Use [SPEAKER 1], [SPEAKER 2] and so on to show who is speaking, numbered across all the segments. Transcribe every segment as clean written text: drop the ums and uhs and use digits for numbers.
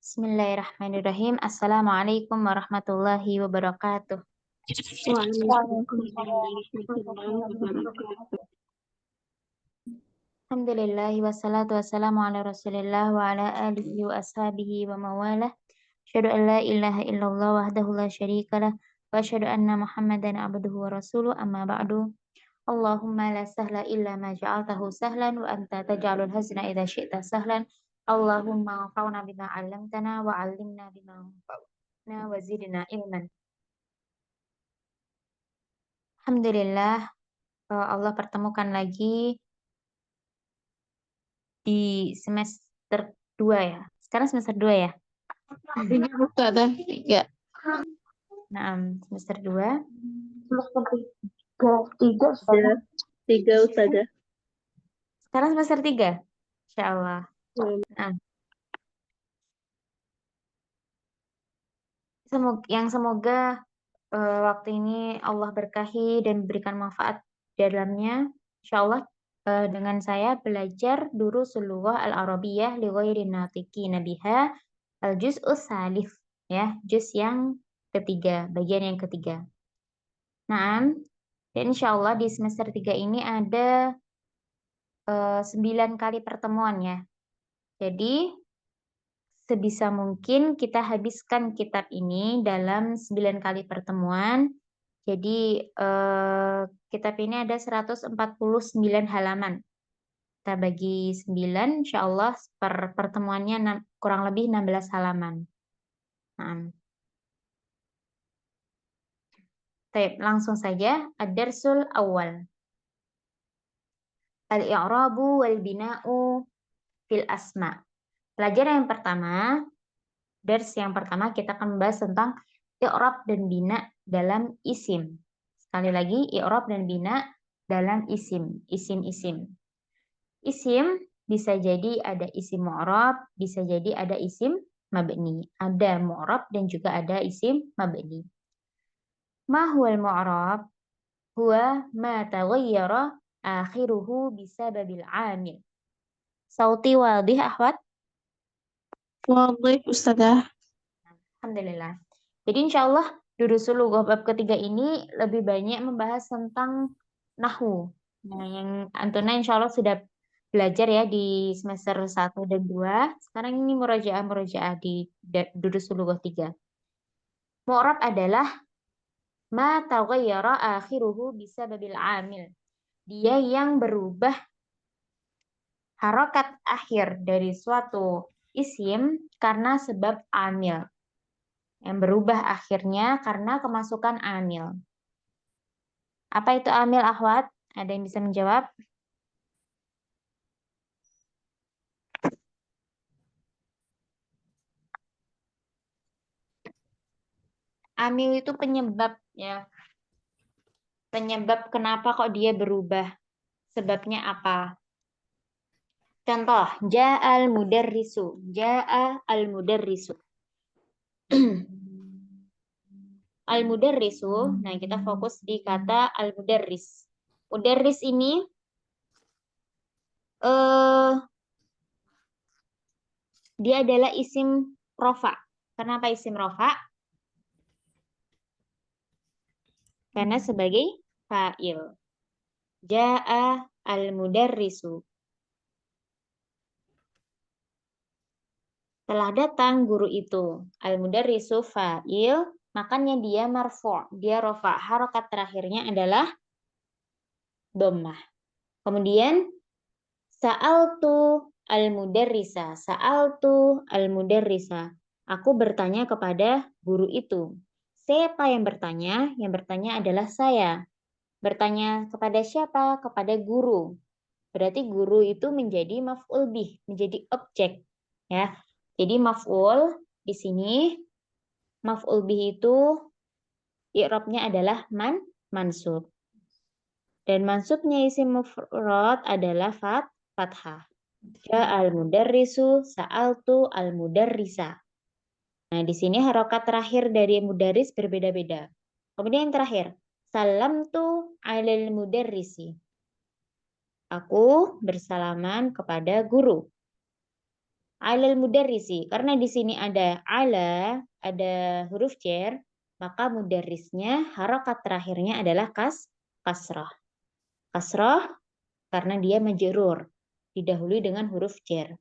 [SPEAKER 1] Bismillahirrahmanirrahim. Assalamualaikum warahmatullahi wabarakatuh. Alhamdulillahi wassalatu wassalamu ala rasulillah wa ala alihi wa ashabihi wa mawalah. Asyhadu an la ilaha illallah wahdahu la syarikalah wa asyhadu anna Muhammadan abduhu wa rasuluh, amma ba'du. Allahumma la sahla illa ma ja'altahu sahlan wa anta taj'alul hazna idza syi'ta sahlan. Allahumma anfa'na bima 'allamtana wa 'allimna bima yanfa'una wa zidna ilman. Alhamdulillah, Allah pertemukan lagi di semester 2 ya. Sekarang semester 2 ya.
[SPEAKER 2] Ini ada 3.
[SPEAKER 1] Nah, semester 2.
[SPEAKER 2] Tiga Ustazah.
[SPEAKER 1] Sekarang semester 3. Insyaallah. Nah, semoga waktu ini Allah berkahi dan berikan manfaat dalamnya. Insyaallah dengan saya belajar Durusul Lughah Al-Arabiyyah li ghairin natiqina biha al-juz'us salif ya, juz yang ketiga, bagian yang ketiga. Nah, dan insyaallah di semester 3 ini ada 9 kali pertemuan ya. Jadi sebisa mungkin kita habiskan kitab ini dalam 9 kali pertemuan. Jadi kitab ini ada 149 halaman. Kita bagi 9, insya Allah per pertemuannya kurang lebih 16 halaman. Nah, langsung saja, ad-darsul awal. Al-i'rabu wal bina'u fil asma. Pelajaran yang pertama, dars yang pertama kita akan membahas tentang i'rab dan bina dalam isim. Sekali lagi, i'rab dan bina dalam isim, isim-isim. Isim bisa jadi ada isim mu'rab, bisa jadi ada isim mabni. Ada mu'rab dan juga ada isim mabni. Ma huwal mu'rab? Huwa ma taghayyara akhiruhu bisababil amil. Sauti wadih, akhwat?
[SPEAKER 2] Wadih Ustazah.
[SPEAKER 1] Alhamdulillah. Jadi insya Allah Durusul Lughah bab ketiga ini lebih banyak membahas tentang nahwu. Nah, yang Antuna insya Allah sudah belajar ya di semester 1 dan 2. Sekarang ini murojaah di Durusul Lughah 3. Mu'rab adalah ma taghayyara akhiruhu bisababil amil. Dia yang berubah harokat akhir dari suatu isim karena sebab amil. Yang berubah akhirnya karena kemasukan amil. Apa itu amil, akhwat? Ada yang bisa menjawab? Amil itu penyebab ya. Penyebab kenapa kok dia berubah. Sebabnya apa? Contoh, ja'al mudarrisu. Ja'a al-mudarrisu. Al-mudarrisu, nah kita fokus di kata al-mudarris. Mudarris ini dia adalah isim rofa. Kenapa isim rofa? Karena sebagai fa'il. Ja'a al-mudarrisu. Telah datang guru itu. Al-mudarrisu fa'il, makanya dia marfu'. Dia rofa. Harokat terakhirnya adalah dhammah. Kemudian sa'altu al-mudarrisa. Sa'altu al-mudarrisa. Aku bertanya kepada guru itu. Siapa yang bertanya? Yang bertanya adalah saya. Bertanya kepada siapa? Kepada guru. Berarti guru itu menjadi maf'ul bih, menjadi objek. Ya. Jadi maf'ul di sini, maf'ul bih itu i'rabnya adalah mansub. Dan mansubnya isim mufrad adalah fathah. Ja'al mudarrisu, sa'altu al mudarrisa. Nah, di sini harokat terakhir dari mudarris berbeda-beda. Kemudian yang terakhir, salamtu alal mudarrisi. Aku bersalaman kepada guru. 'alal mudarrisi. Karena di sini ada ala, ada huruf jar, maka mudarrisnya harokat terakhirnya adalah kasrah. Kasrah karena dia majrur, didahului dengan huruf jar.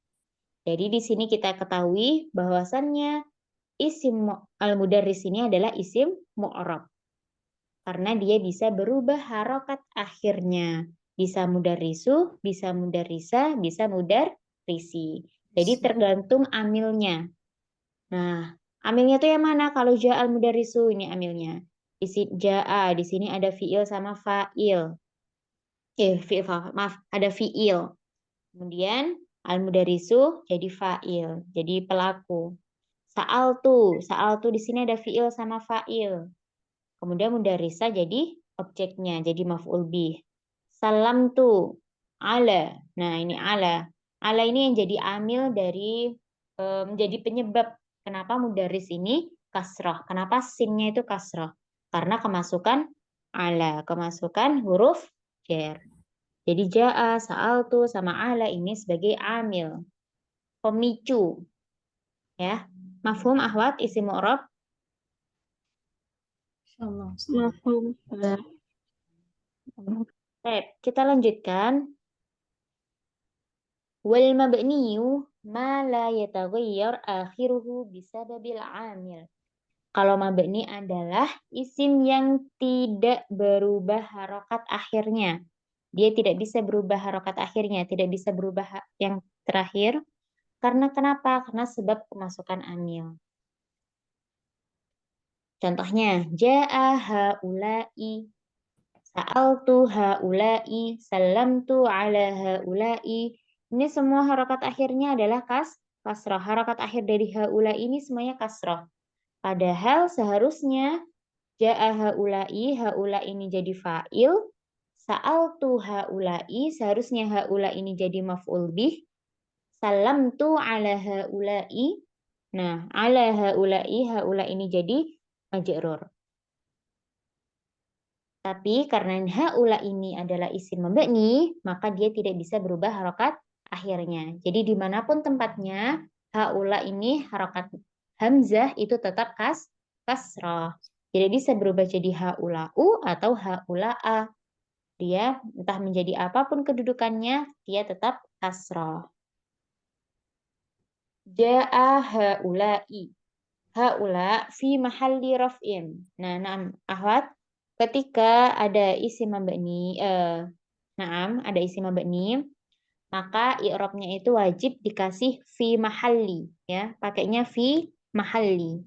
[SPEAKER 1] Jadi di sini kita ketahui bahwasannya isim al-mudarris ini adalah isim mu'rab. Karena dia bisa berubah harokat akhirnya. Bisa mudarrisu, bisa mudarrisa, bisa mudarrisi. Jadi tergantung amilnya. Nah, amilnya tuh yang mana? Kalau ja'al mudarrisu ini amilnya. Ja'a, di sini ada fi'il sama fa'il. Maaf, ada fi'il. Kemudian al-mudarrisu jadi fa'il, jadi pelaku. Sa'altu di sini ada fi'il sama fa'il. Kemudian mudarrisa jadi objeknya, jadi maf'ul bih. Salamtu ala. Nah, ini ala. Ala ini yang jadi amil dari menjadi penyebab kenapa mudarris ini kasrah. Kenapa sinnya itu kasrah? Karena kemasukan ala, kemasukan huruf jar. Jadi ja'a, sa'altu sama ala ini sebagai amil, pemicu. Ya. Mafhum ahwat isim mu'rab?
[SPEAKER 2] Mafhum.
[SPEAKER 1] Baik, kita lanjutkan. Wal mabniyu ma la yataghayyar akhiruhu bisababil amil. Kalau mabni adalah isim yang tidak berubah harokat akhirnya. Dia tidak bisa berubah harokat akhirnya, tidak bisa berubah yang terakhir. Karena kenapa? Karena sebab kemasukan amil. Contohnya, ja'a haula'i, sa'altu haula'i, salamtu ala haula'i. Ini semua harokat akhirnya adalah kasroh. Harokat akhir dari haula'i ini semuanya kasroh. Padahal seharusnya ja'a haula'i, haula ini jadi fa'il. Sa'altu haula'i, seharusnya haula ini jadi maf'ul bih. Salamtu ala haula'i. Nah, ala haula'i, haula ini jadi majrur. Tapi karena haula ini adalah isim mabni, maka dia tidak bisa berubah harokat akhirnya. Jadi dimanapun tempatnya, haula ini harokat hamzah itu tetap kasrah. Tidak bisa berubah jadi haula'u atau haula'a. Dia entah menjadi apapun kedudukannya, dia tetap kasrah. Ja'a haula'i. Haula fi mahalli raf'in. Nah, ahwat, ketika ada isim mabni, ada isim mabni, maka i'rabnya itu wajib dikasih fi mahalli, ya, pakainya fi mahalli.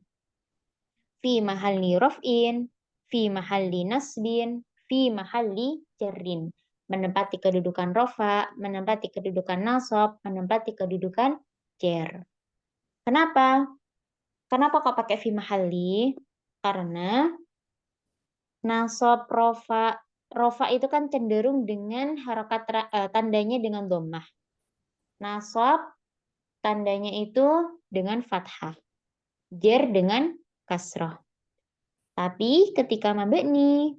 [SPEAKER 1] Fi mahalli raf'in, fi mahalli nasbin, fi mahalli jarrin. Menempati kedudukan rofa, menempati kedudukan nasab, menempati kedudukan jar. Kenapa? Kenapa kok pakai fi mahalli? Karena nasab rofa itu kan cenderung dengan harokat tandanya dengan dhammah. Nasab tandanya itu dengan fathah. Jar dengan kasrah. Tapi ketika mabni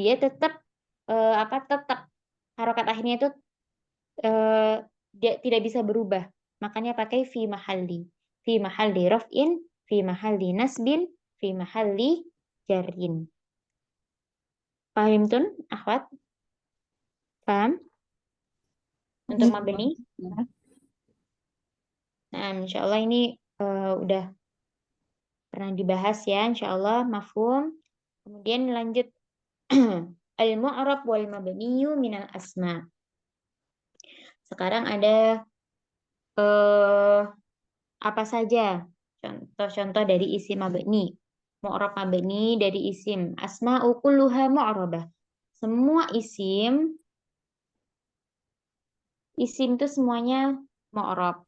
[SPEAKER 1] dia tetap tetap harokat akhirnya itu dia tidak bisa berubah. Makanya pakai fi mahalli. Fi mahalli raf'in, fi mahalli nasbin, fi mahalli jarrin. Paham tun, akhwat? Paham? Untuk mabni? Nah, insya Allah ini udah pernah dibahas ya, insya Allah mafhum. Kemudian lanjut al-mu'rab wal mabniyu minal asma. Sekarang ada apa saja contoh-contoh dari isim mabni. Mu'rab mabni dari isim. Asma'u kulluha mu'rabah. Semua isim itu semuanya mu'rab.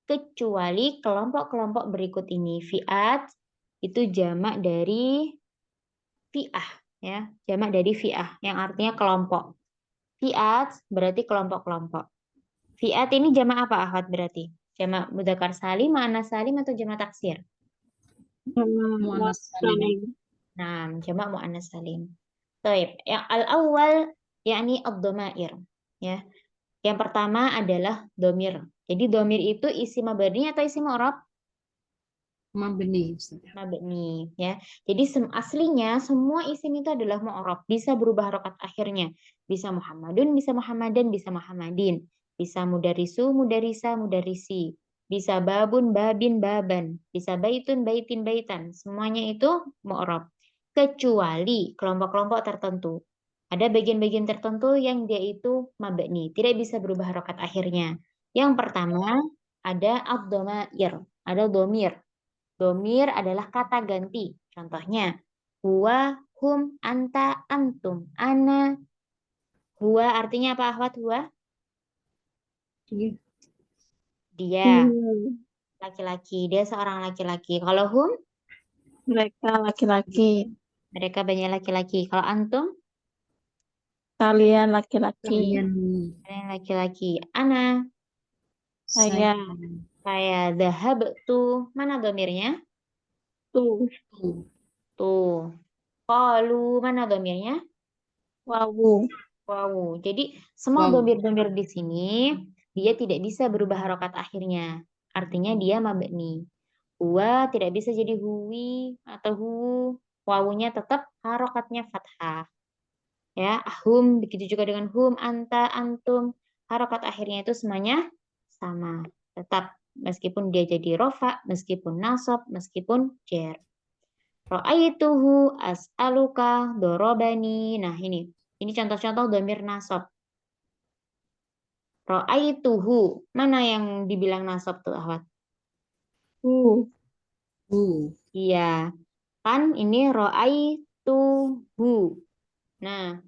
[SPEAKER 1] Kecuali kelompok-kelompok berikut ini. Fi'at itu jamak dari fi'ah. Ya, jamak dari fi'ah. Yang artinya kelompok. Fi'at berarti kelompok-kelompok. Fi'at ini jamak apa akhwat berarti? Jamak mudzakkar salim, muannats salim atau jamak taksir?
[SPEAKER 2] Muannats salim.
[SPEAKER 1] Nah, jamak muannats salim. Baik, yang al-awwal yakni ad-dhamair, ya. Yang pertama adalah domir. Jadi domir itu isim mabni atau isim mu'rab?
[SPEAKER 3] Mabni, Ustaz.
[SPEAKER 1] Mabni, ya. Jadi aslinya semua isim itu adalah mu'rab, bisa berubah harokat akhirnya. Bisa Muhammadun, bisa Muhammadan, bisa Muhammadin. Bisa mudarisu, mudarisa, mudarisi. Bisa babun, babin, baban. Bisa baitun, baitin, baitan. Semuanya itu mu'rab. Kecuali kelompok-kelompok tertentu. Ada bagian-bagian tertentu yang dia itu mabni, tidak bisa berubah harokat akhirnya. Yang pertama ada ad-dhamair, ada domir. Domir adalah kata ganti. Contohnya, huwa, hum, anta, antum, ana. Huwa artinya apa, akhwat? Huwa?
[SPEAKER 3] Iya.
[SPEAKER 1] Dia, laki-laki. Dia seorang laki-laki. Kalau hum,
[SPEAKER 2] Mereka laki-laki.
[SPEAKER 1] mereka banyak laki-laki. Kalau antum,
[SPEAKER 2] Kalian laki-laki.
[SPEAKER 3] Kalian,
[SPEAKER 1] kalian laki-laki. Ana,
[SPEAKER 2] Saya.
[SPEAKER 1] saya. Dahab tuh. Mana domirnya?
[SPEAKER 2] Tuh.
[SPEAKER 3] tuh.
[SPEAKER 1] Tuh. Qalu, mana domirnya?
[SPEAKER 2] Wawu.
[SPEAKER 1] Wow. Jadi semua
[SPEAKER 3] Wow.
[SPEAKER 1] domir-domir di sini dia tidak bisa berubah harokat akhirnya. Artinya dia mabni. Huwa tidak bisa jadi huwi atau hu. Wawunya tetap harokatnya fathah. Ya, hum begitu juga dengan hum, anta, antum. Harokat akhirnya itu semuanya sama. Tetap meskipun dia jadi rofa, meskipun nasab, meskipun jer. Ra'aituhu as'aluka dorobani. Nah, ini contoh-contoh domir nasab. Ra'aituhu. Mana yang dibilang nasab tuh, Ahwat? Iya. Kan ini ra'aituhu. Nah,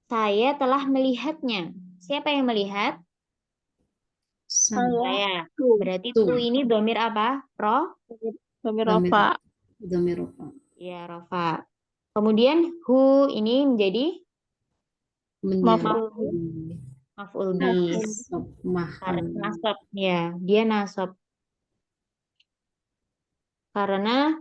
[SPEAKER 1] saya telah melihatnya. Siapa yang melihat?
[SPEAKER 3] Saya.
[SPEAKER 1] Saya.
[SPEAKER 2] Tuh.
[SPEAKER 1] Berarti
[SPEAKER 3] Tuh.
[SPEAKER 1] tuh ini domir apa?
[SPEAKER 2] Domir rofa.
[SPEAKER 3] Domir rofa.
[SPEAKER 1] Ya, rofa. Kemudian hu ini menjadi
[SPEAKER 2] Maf'ul.
[SPEAKER 1] maf'ul bih.
[SPEAKER 3] Mahal.
[SPEAKER 1] Nasab. Ya, dia nasab. Karena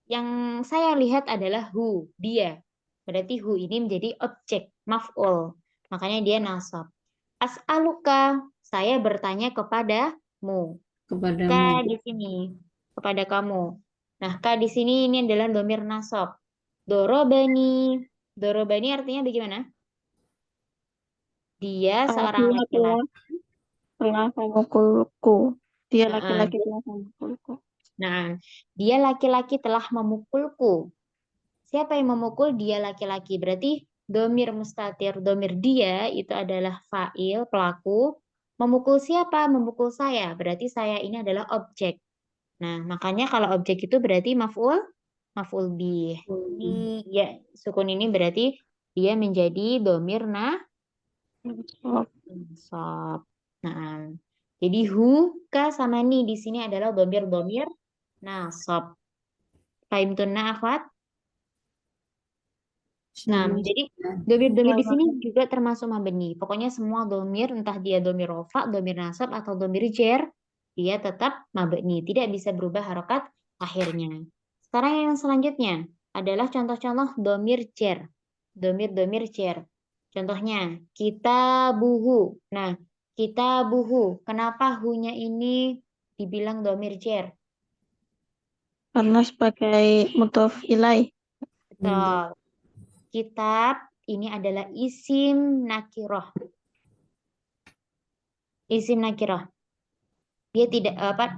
[SPEAKER 1] yang saya lihat adalah hu, dia. Berarti hu ini menjadi objek, maf'ul. Makanya dia nasab. As'aluka, saya bertanya kepadamu.
[SPEAKER 3] Kepadamu.
[SPEAKER 1] Ka di sini, kepada kamu. Nah, ka di sini ini adalah domir nasab. Dorobani. Dorobani artinya bagaimana? Dia seorang laki-laki.
[SPEAKER 2] Telah memukulku. Dia
[SPEAKER 1] Nah,
[SPEAKER 2] laki-laki telah memukulku.
[SPEAKER 1] Nah, dia laki-laki telah memukulku. Siapa yang memukul? Dia laki-laki. Berarti domir mustatir, domir dia itu adalah fa'il, pelaku. Memukul siapa? Memukul saya. Berarti saya ini adalah objek. Nah, makanya kalau objek itu berarti maf'ul bih. Ini ya, sukun ini berarti dia menjadi domir nasab. Nah, jadi hu, ka sama ni di sini adalah domir-domir nasab. Fahim tunna akhwat? Nah, jadi domir-domir di sini juga termasuk mabni. Pokoknya semua domir, entah dia domir rofa, domir nasab, atau domir jer, dia tetap mabni. Tidak bisa berubah harokat akhirnya. Sekarang yang selanjutnya adalah contoh-contoh domir jer. Domir-domir jer. Contohnya, kita buhu. Nah, kita buhu. Kenapa hu-nya ini dibilang domir jer?
[SPEAKER 2] Karena sebagai mudhof ilaih.
[SPEAKER 1] Betul. Kitab ini adalah isim nakiroh. Isim nakiroh. Dia tidak apa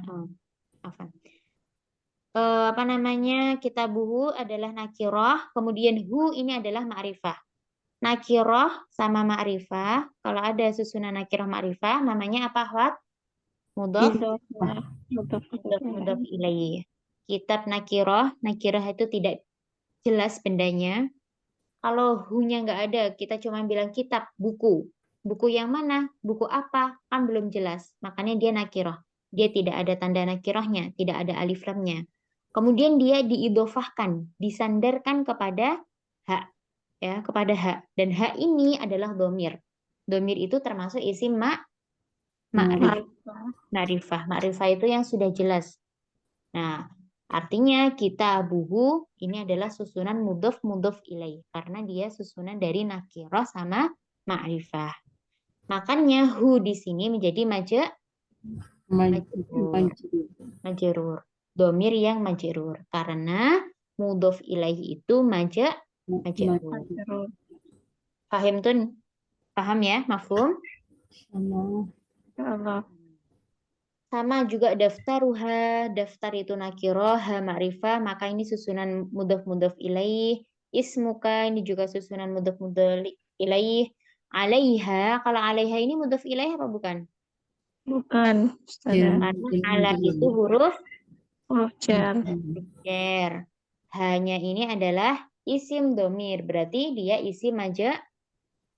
[SPEAKER 1] namanya, kitabuhu adalah nakiroh, kemudian hu ini adalah ma'rifah. Nakiroh sama ma'rifah, kalau ada susunan nakiroh ma'rifah, namanya apa, Hwat? Mudhof ilaih. Kitab nakiroh itu tidak jelas bendanya. Kalau hu-nya nggak ada, kita cuma bilang kitab, buku. Buku yang mana? Buku apa? Kan belum jelas. Makanya dia nakiroh. Dia tidak ada tanda nakirohnya, tidak ada alif lamnya. Kemudian dia diidofahkan, disandarkan kepada hak. Ya, kepada hak. Dan hak ini adalah domir. Domir itu termasuk isim ma'rifah. Ma'rifah itu yang sudah jelas. Nah, artinya kita buhu ini adalah susunan mudhof ilaih karena dia susunan dari nakirah sama ma'rifah. Makanya hu di sini menjadi majrur.
[SPEAKER 3] Majrur.
[SPEAKER 1] Majrur. Domir yang majrur. Karena mudhof ilaihi itu majrur.
[SPEAKER 2] Majrur.
[SPEAKER 1] Paham tuh? Paham ya, mafhum?
[SPEAKER 3] Sama.
[SPEAKER 2] Allah.
[SPEAKER 1] Sama juga daftaruha, daftar itu nakiroh, ha ma'rifah, maka ini susunan mudhof ilaih. Ismuka ini juga susunan mudhof ilaih. Alaiha, kalau alaiha ini mudhof ilaih apa bukan?
[SPEAKER 2] Bukan.
[SPEAKER 3] Ya,
[SPEAKER 2] Ustazah.
[SPEAKER 1] Karena ala itu huruf
[SPEAKER 2] Huruf jar.
[SPEAKER 1] jar. Hanya ini adalah isim domir, berarti dia isim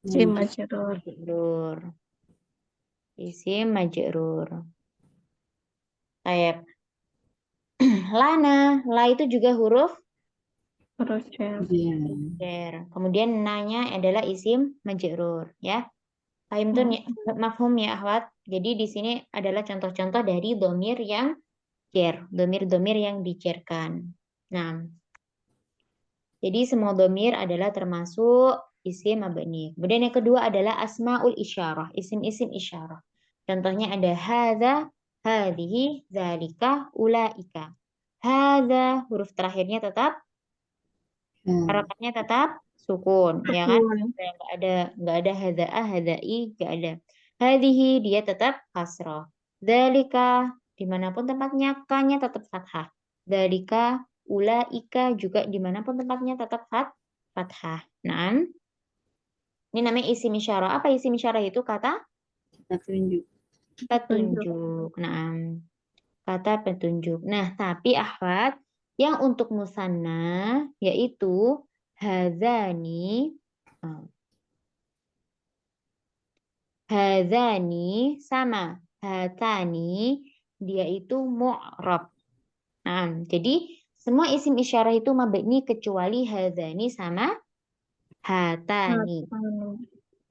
[SPEAKER 2] Sim majrur.
[SPEAKER 1] majrur. Isim majrur. Kayak lana, la itu juga huruf
[SPEAKER 2] Huruf jar.
[SPEAKER 3] Ya.
[SPEAKER 1] jar. Kemudian nanya adalah isim majrur, ya. Paham tuh mafhum ya akhwat. Jadi di sini adalah contoh-contoh dari domir yang jar, domir-domir yang dijarkan. Nah, jadi semua domir adalah termasuk isim mabni. Kemudian yang kedua adalah asmaul isyarah, isim-isim isyarah. Contohnya ada hadza, hadhihi, zalika, ulaika. Hadza huruf terakhirnya tetap
[SPEAKER 3] Ya.
[SPEAKER 1] harokatnya tetap sukun, ya kan?
[SPEAKER 2] Sukun.
[SPEAKER 1] Nggak ada hadza'a, hadzai, nggak ada. Hadhihi dia tetap kasroh. Dzalika dimanapun tempatnya k-nya tetap fathah. Dzalika ulaika juga dimanapun tempatnya tetap fathah. Nah, ini namanya isim isyarah. Apa isim isyarah itu? Kata
[SPEAKER 3] Kita tunjuk.
[SPEAKER 1] petunjuk. Nah, kata petunjuk. Nah, tapi akhwat yang untuk musanna yaitu hadzani. Hadzani sama hatani dia itu mu'rab. Nah, jadi semua isim isyarah itu mabni kecuali hadzani sama hatani.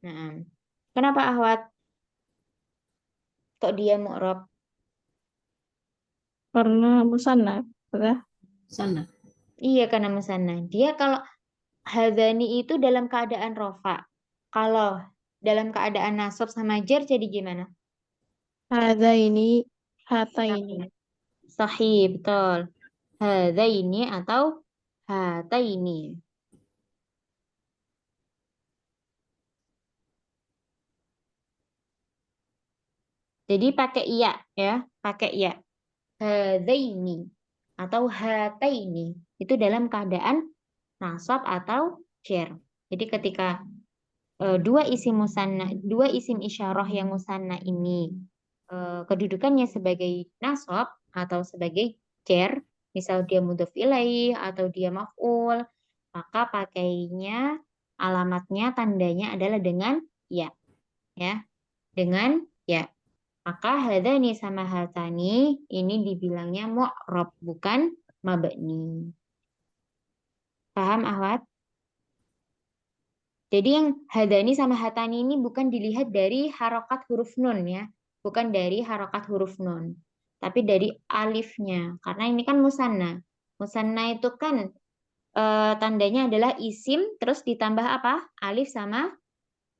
[SPEAKER 1] Nah, kenapa ahwat? Kok dia mu'rab?
[SPEAKER 2] Karena musanna. Ustazah.
[SPEAKER 3] Sana.
[SPEAKER 1] Iya karena musanna. Dia kalau hadzani itu dalam keadaan rofa. Kalau dalam keadaan nasab sama jar jadi gimana?
[SPEAKER 2] Hadza ini. Hata ini.
[SPEAKER 1] Sahih, betul. Hadzaini atau hataini. Jadi pakai iya ya, pakai iya. Hadaini atau hataini itu dalam keadaan nasab atau jar. Jadi ketika dua isim isyarah yang musanna ini kedudukannya sebagai nasab atau sebagai jar, misal dia mudhof ilaih atau dia maf'ul, maka pakainya alamatnya tandanya adalah dengan ya, ya, dengan ya. Maka hadani sama hatani ini dibilangnya mu'rab bukan mabni. Paham ahwat? Jadi yang hadani sama hatani ini bukan dilihat dari harokat huruf nun ya. Bukan dari harokat huruf nun. Tapi dari alifnya. Karena ini kan musanna. Musanna itu kan tandanya adalah isim terus ditambah apa? Alif sama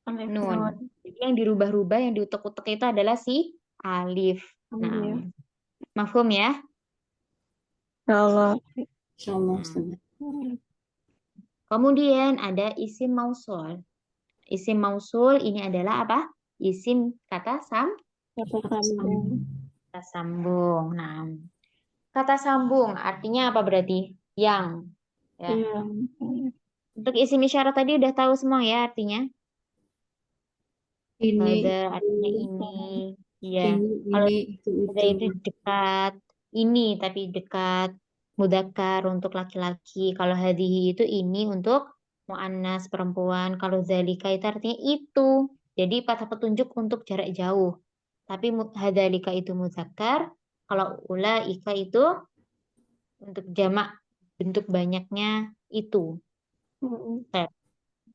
[SPEAKER 2] Alif
[SPEAKER 1] nun.
[SPEAKER 2] nun.
[SPEAKER 1] Jadi yang dirubah-rubah, yang diutek-utek itu adalah si alif. Nah,
[SPEAKER 2] Alif.
[SPEAKER 1] mafhum ya?
[SPEAKER 2] Allah.
[SPEAKER 3] Insyaallah. Ustazah.
[SPEAKER 1] Kemudian ada isim mausul. Isim mausul ini adalah apa? Isim kata
[SPEAKER 2] Kata sambung.
[SPEAKER 1] kata sambung. Nah, kata sambung artinya apa berarti? Yang. Ya.
[SPEAKER 2] Iya.
[SPEAKER 1] Untuk isim isyarat tadi udah tahu semua ya artinya.
[SPEAKER 3] Ini,
[SPEAKER 1] Ada artinya ini. Ya. Kalau
[SPEAKER 3] itu,
[SPEAKER 1] ada itu dekat. Ini tapi dekat. Mudzakkar untuk laki-laki. Kalau hadhihi itu ini untuk muannas perempuan. Kalau zalika itu artinya itu. Jadi kata petunjuk untuk jarak jauh. Tapi hadzalika itu mudzakkar. Kalau ulaika itu untuk jamak bentuk banyaknya itu.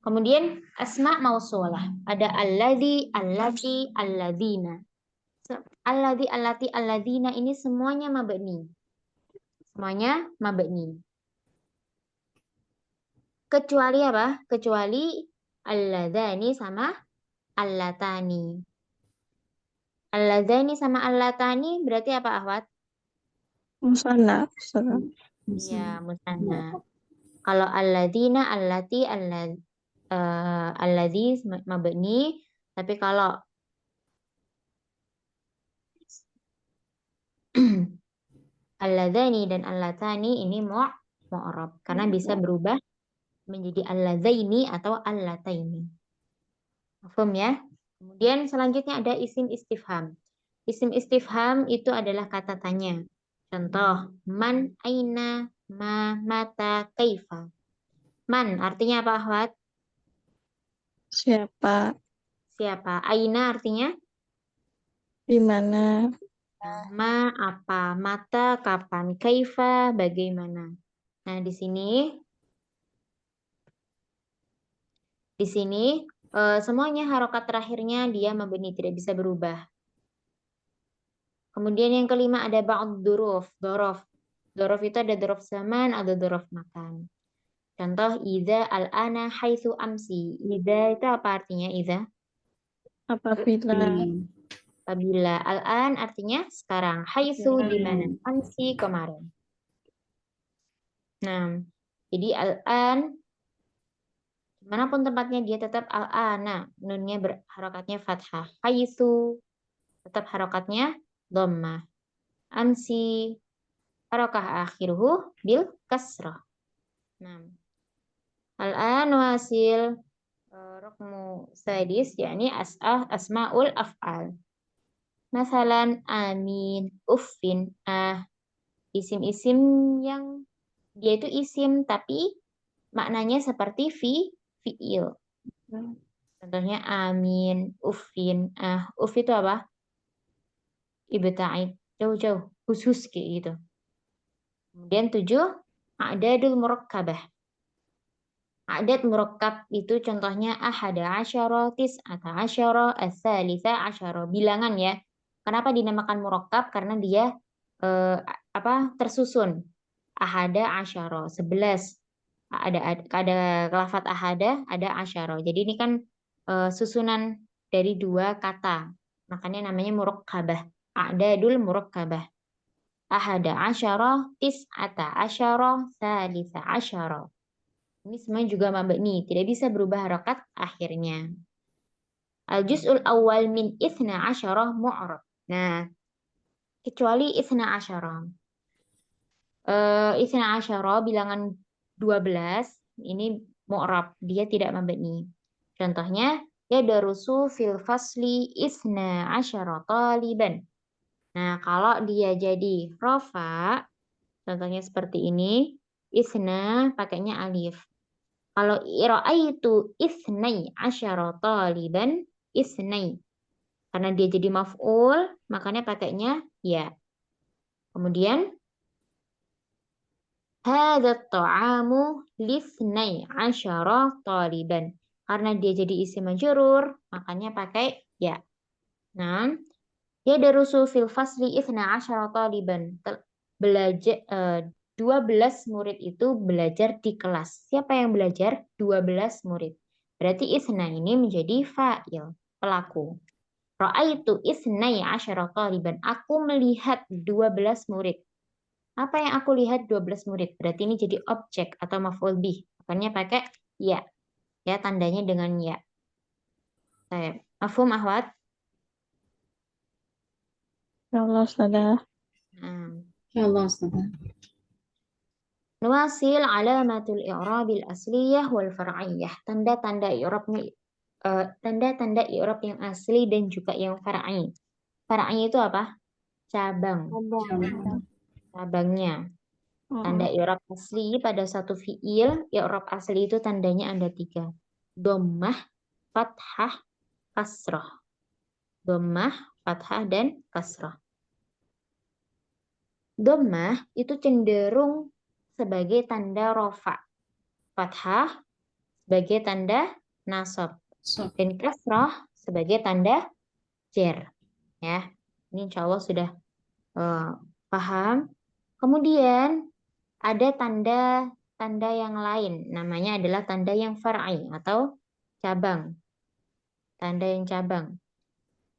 [SPEAKER 1] Kemudian asma mausulah. Ada alladzi, allati, alladzina. Alladzi, allati, alladzina ini semuanya mabni. Semuanya mabni. Kecuali apa? Kecuali alladzani sama allatani. Alladzani sama allatani berarti apa, Ahwat?
[SPEAKER 2] Musanna. Musanna.
[SPEAKER 1] Iya, musanna. Kalau alladzina, allati, alladzi mabni, tapi kalau alladzani dan allatani ini mu'rab karena bisa berubah menjadi alladzaini atau allataini. Paham ya? Kemudian selanjutnya ada isim istifham. Isim istifham itu adalah kata tanya. Contoh, man, aina, ma, mata, kaifa. Man artinya apa, Ahwat?
[SPEAKER 2] Siapa?
[SPEAKER 1] Siapa? Aina artinya?
[SPEAKER 2] Di mana?
[SPEAKER 1] Ma, apa? Mata, kapan? Kaifa, bagaimana? Nah, di sini semuanya harokat terakhirnya dia mabni, tidak bisa berubah. Kemudian yang kelima ada ba'd dzuruf, dzaraf. Dzaraf itu ada dzaraf zaman, ada dzaraf makan. Contoh idza al-ana haitsu amsi. Idza itu apa artinya idza?
[SPEAKER 2] Apabila.
[SPEAKER 1] Apabila. Al-an artinya sekarang. Haitsu di mana? Amsi kemarin. Nah, jadi al-an manapun tempatnya dia tetap al-ana. Nunnya harokatnya fathah. Haitsu tetap harokatnya dhammah. Amsi harokah akhiruhu bil kasrah. Nah, al-an wasil rukmu sadis yakni asmaul af'al. Masalan amin, uffin, isim-isim yang dia itu isim tapi maknanya seperti fi'il. Contohnya amin, uffin, uff itu apa? Ibta'id, jauh-jauh, khusus kayak gitu. Kemudian 7, a'dadul murakkabah. A'dad murakkab itu contohnya ahada asyara, tis'ata asyara, as-salisa asyara. Bilangan ya. Kenapa dinamakan murakkab? Karena dia tersusun. Ahada asyara, 11. Ada lafadz ahada, ada asyara. Jadi ini kan susunan dari dua kata. Makanya namanya murakkabah. A'dadul murakkabah. Ahada asyara, tis'ata asyara, salisa asyara. Ini semuanya juga mabni, tidak bisa berubah harokat akhirnya. Al-juz'ul awal min itsna asyarah mu'rab. Nah, kecuali itsna asyarah. Itsna asyarah bilangan 12 ini mu'rab, dia tidak mabni. Contohnya, yadarusu fil fasli itsna asyarah taliban. Nah, kalau dia jadi rofa, contohnya seperti ini, itsna pakainya alif. Kalau ra'aitu isnai asyara taliban isnai. Karena dia jadi maf'ul, makanya pakainya ya. Kemudian hadza ta'amu lisnai asyara taliban. Karena dia jadi isim majrur, makanya pakai ya. Nah, dia darusu fil fasli isna asyara taliban. Belajar 12 murid itu belajar di kelas. Siapa yang belajar? 12 murid. Berarti isna ini menjadi fa'il, pelaku. Ra'aitu isnai asyara taliban. Aku melihat 12 murid. Apa yang aku lihat 12 murid? Berarti ini jadi objek atau maf'ul bih. Makanya pakai ya. Ya, tandanya dengan ya. Mafhum, Ahwat?
[SPEAKER 2] Ya Allah, sudah.
[SPEAKER 3] Insyaallah, Ustaz.
[SPEAKER 1] Nuwasil alamatul i'rabil asliyah wal far'iyah. Tanda-tanda i'rabnya tanda-tanda i'rab yang asli dan juga yang far'i. Far'i itu apa? Cabang. Cabangnya. Tanda i'rab asli pada satu fi'il, i'rab asli itu tandanya ada 3. Dhammah, fathah, kasrah. Dhammah, fathah, dan kasrah. Dhammah itu cenderung sebagai tanda rofa. Fathah sebagai tanda nasab. Dan kasrah sebagai tanda jar. Ya, ini insya Allah sudah paham. Kemudian ada tanda yang lain. Namanya adalah tanda yang far'i atau cabang. tanda yang cabang.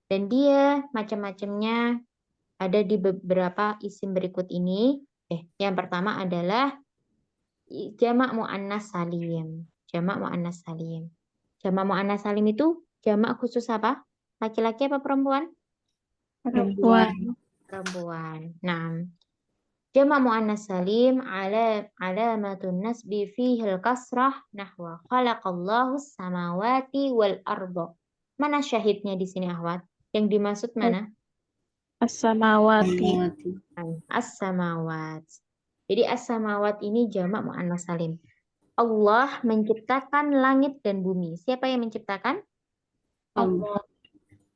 [SPEAKER 1] Dan dia macam-macamnya ada di beberapa isim berikut ini. Yang pertama adalah jamak muannas salim. Jamak muannas salim. Jamak muannas salim itu jamak khusus apa? Laki-laki apa perempuan?
[SPEAKER 2] Perempuan.
[SPEAKER 1] Perempuan. Nah, jamak muannas salim alamatun nasbi fihi al-kasrah nahwa khalaqallahu samawati wal arda. Mana syahidnya di sini, Ahwat? Yang dimaksud mana?
[SPEAKER 2] As-samawati.
[SPEAKER 1] As-samawat. Jadi as-samawat ini jamak muannas salim. Allah menciptakan langit dan bumi. Siapa yang menciptakan?
[SPEAKER 3] Allah.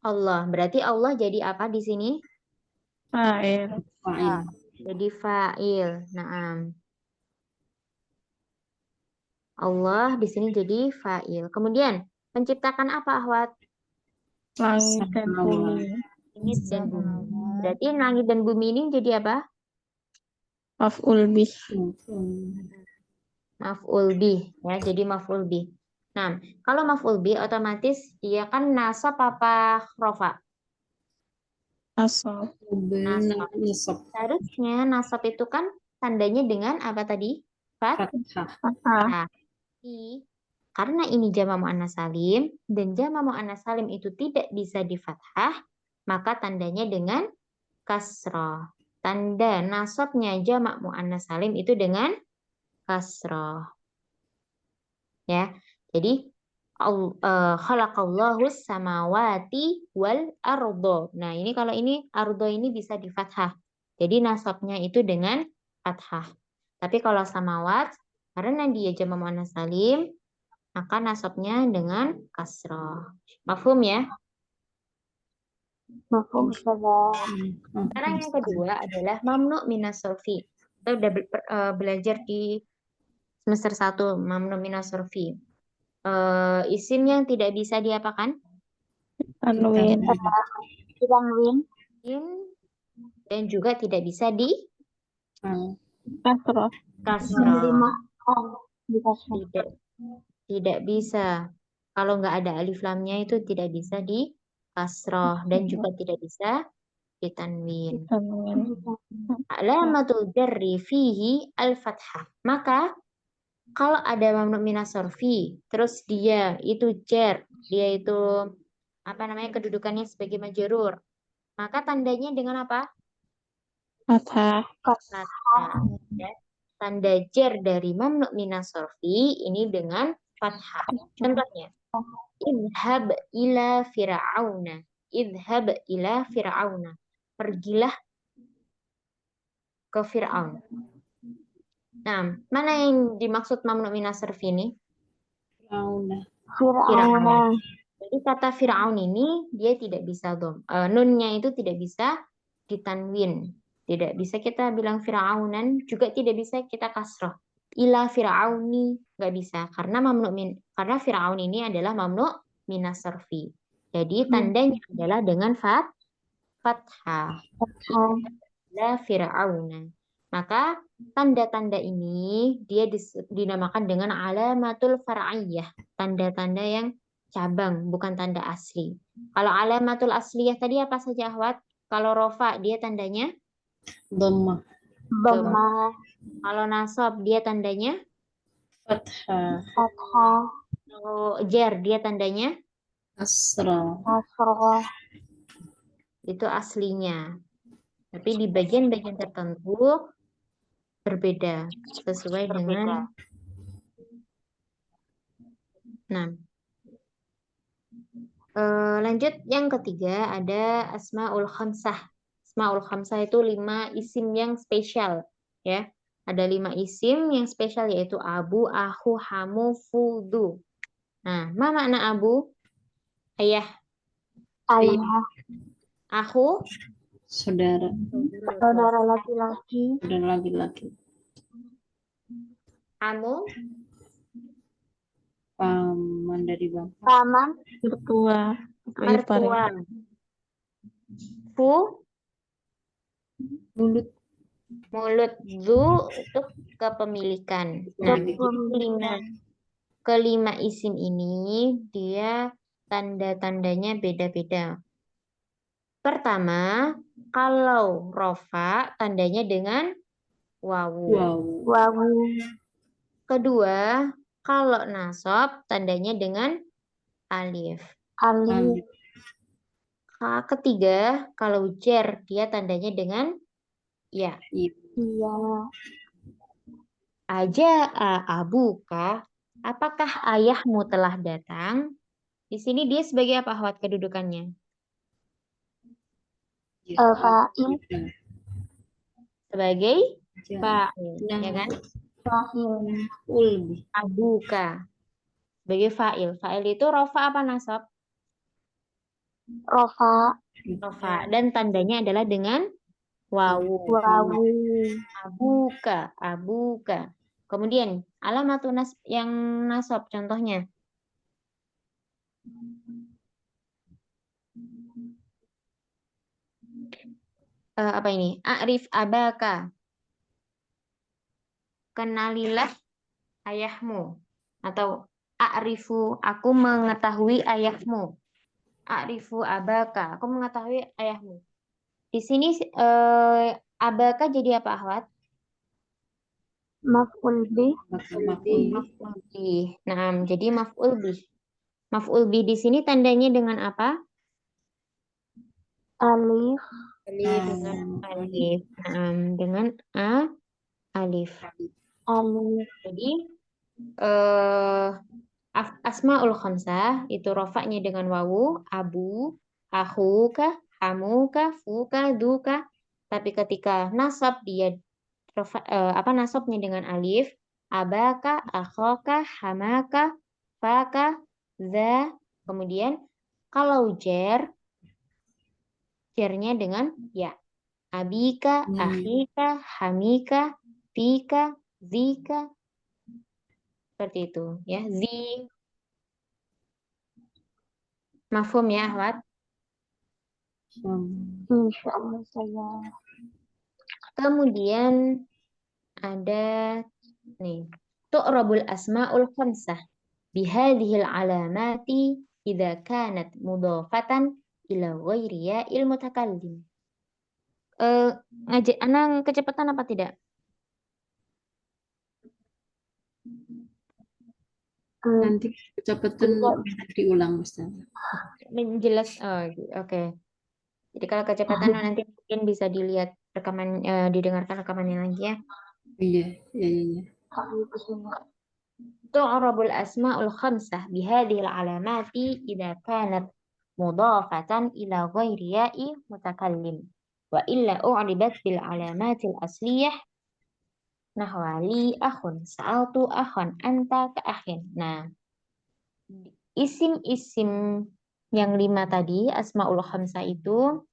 [SPEAKER 1] Allah. Berarti Allah jadi apa di sini?
[SPEAKER 2] Fa'il.
[SPEAKER 3] Fa'il.
[SPEAKER 1] Jadi fa'il. Naam. Allah di sini jadi fa'il. Kemudian menciptakan apa, Ahwat?
[SPEAKER 2] Langit dan bumi.
[SPEAKER 1] Langit dan bumi. Berarti langit dan bumi ini jadi apa?
[SPEAKER 2] Maf'ul bih.
[SPEAKER 1] Maf'ul bih. Ya, jadi maf'ul bih. Nah, kalau maf'ul bih otomatis dia kan nasab apa rofa?
[SPEAKER 2] Nasab.
[SPEAKER 3] Nasab.
[SPEAKER 1] Seharusnya nasab itu kan tandanya dengan apa tadi?
[SPEAKER 3] Fathah.
[SPEAKER 2] Fathah.
[SPEAKER 1] Karena ini jamak muannas salim dan jamak muannas salim itu tidak bisa di fathah, maka tandanya dengan kasroh. Tanda nasabnya jamak muannas salim itu dengan kasroh. Ya. Jadi khalaqallahu samawati wal ardo. Nah, ini kalau ini ardo ini bisa di fathah. Jadi nasabnya itu dengan fathah. Tapi kalau samawat karena dia jamak muannas salim, maka nasabnya dengan kasroh. Mafhum ya?
[SPEAKER 2] Mafhum.
[SPEAKER 1] Sekarang yang kedua adalah mamnu minas sorfi. Kita udah belajar di semester 1 mamnu minas sorfi. Isim yang tidak bisa diapakan?
[SPEAKER 2] Tanwin.
[SPEAKER 1] Dan juga tidak bisa di
[SPEAKER 2] Kasroh.
[SPEAKER 1] kasroh. Tidak bisa. Kalau nggak ada alif lamnya itu tidak bisa di kasroh dan juga tidak bisa ditanwin.
[SPEAKER 2] Tanwin.
[SPEAKER 1] Alamatul jarri fihi al-fathah. Maka kalau ada mamnu minas sorfi, terus dia itu jar, dia itu apa namanya kedudukannya sebagai majrur, maka tandanya dengan apa?
[SPEAKER 2] Fathah.
[SPEAKER 1] Fathah. Ya. Tanda jar dari mamnu minas sorfi ini dengan fathah. Contohnya, idhab ila fir'auna. Idhab ila fir'auna. Pergilah ke Fir'aun. Nah, mana yang dimaksud mamnu minas sorfi ini? Fir'aun. Jadi kata Fir'aun ini dia tidak bisa nunnya itu tidak bisa ditanwin. Tidak bisa kita bilang Fir'aunan, juga tidak bisa kita kasroh. Ila Fir'auni nggak bisa karena karena Fir'aun ini adalah mamnu minas sorfi. Jadi tandanya adalah dengan fathah. La Fir'auna. Maka tanda-tanda ini dia dinamakan dengan alamatul far'iyah, tanda-tanda yang cabang, bukan tanda asli. Kalau alamatul asliyah tadi apa saja, Ahwat? Kalau rofa dia tandanya
[SPEAKER 3] Dhammah.
[SPEAKER 1] Kalau nasab dia tandanya
[SPEAKER 3] Fathah.
[SPEAKER 1] Kalau jar dia tandanya
[SPEAKER 3] Kasrah.
[SPEAKER 1] itu aslinya. Tapi di bagian-bagian tertentu berbeda sesuai dengan. Nah, lanjut yang ketiga ada asmaul khamsah. Asmaul khamsah itu 5 isim yang spesial, ya. Ada 5 isim yang spesial yaitu abu, aku, hamu, fudu. Nah, apa makna abu? Ayah. Aku
[SPEAKER 3] Saudara.
[SPEAKER 2] Saudara laki-laki.
[SPEAKER 3] Saudara laki-laki.
[SPEAKER 1] Hamu
[SPEAKER 3] Paman dari bapak.
[SPEAKER 1] paman,
[SPEAKER 2] Mertua.
[SPEAKER 1] mertua. Fu
[SPEAKER 3] Mulut.
[SPEAKER 1] mulut, zu untuk kepemilikan. Nah, kelima isim ini dia tanda-tandanya beda-beda. Pertama, kalau rofa tandanya dengan wawu.
[SPEAKER 3] Wow.
[SPEAKER 2] Wawu.
[SPEAKER 1] Kedua, kalau nasab tandanya dengan alif.
[SPEAKER 2] Alif.
[SPEAKER 1] Ketiga, kalau jar dia tandanya dengan ya.
[SPEAKER 2] Iya.
[SPEAKER 1] Aja abuka, apakah ayahmu telah datang? Di sini dia sebagai apa akhwat kedudukannya?
[SPEAKER 2] Fa'il.
[SPEAKER 1] Sebagai fa'il, ya kan?
[SPEAKER 2] Fa'il.
[SPEAKER 1] Abuka sebagai fa'il. Fa'il itu rofa apa nasab?
[SPEAKER 2] Rofa.
[SPEAKER 1] Rofa. Dan tandanya adalah dengan wawu.
[SPEAKER 2] Wawu.
[SPEAKER 1] Abuka, abuka. Kemudian alamat yang nasab contohnya. Apa ini? A'rif abaka. Kenalilah ayahmu. Atau a'rifu, aku mengetahui ayahmu. A'rifu abaka, aku mengetahui ayahmu. Di sini abaka jadi apa akhwat?
[SPEAKER 2] Maf'ul bih.
[SPEAKER 1] Maf'ul bih. Nah, jadi maf'ul bih. Maf'ul bih di sini tandanya dengan apa?
[SPEAKER 2] Alif.
[SPEAKER 1] Dengan alif. Nah, dengan alif.
[SPEAKER 2] Alif.
[SPEAKER 1] Jadi asmaul khamsah itu rofaknya dengan wawu, abu, akhuka, hamuka, fuka, duka. Tapi ketika nasab dia nasabnya dengan alif, abaka, akhoka, hamaka, faka, za. Kemudian kalau jarnya dengan ya. Abika, akhika, hamika, fika, zika. Seperti itu ya. Mafhum ya, Ahwat?
[SPEAKER 2] Insya Allah saya.
[SPEAKER 1] Kemudian ada nih, tu'rabul asma'ul khamsah bihadhil alamati idza kanat mudhafatan ila ghairi ya'il mutakallim. Anang kecepatan apa tidak?
[SPEAKER 3] Nanti kecepatan diulang Ustaz.
[SPEAKER 1] Menjelas. Oh, oke. Jadi kalau kecepatan nanti mungkin bisa dilihat rekaman, didengarkan rekamannya lagi ya.
[SPEAKER 3] Iya, iya.
[SPEAKER 1] تعرب الأسماء الخمسة بهذه العلامات إذا كانت مضافة إلى غير ياء متكلم وإلا أعربت بالعلامات الأصلية نحو لي أخ سألت أخا أنت كأخ. Nah, isim-isim yang 5 tadi, Asmaul Khamsah itu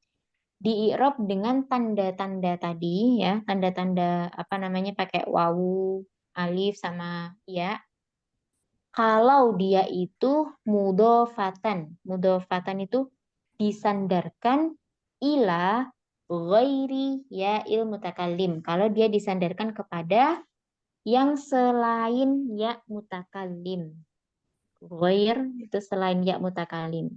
[SPEAKER 1] di-i'rab dengan tanda-tanda tadi ya, tanda-tanda apa namanya pakai wawu, alif sama ya. Kalau dia itu mudhofatan itu disandarkan ila ghairi ya'il mutakallim. Kalau dia disandarkan kepada yang selain ya mutakallim. Ghair itu selain ya mutakallim.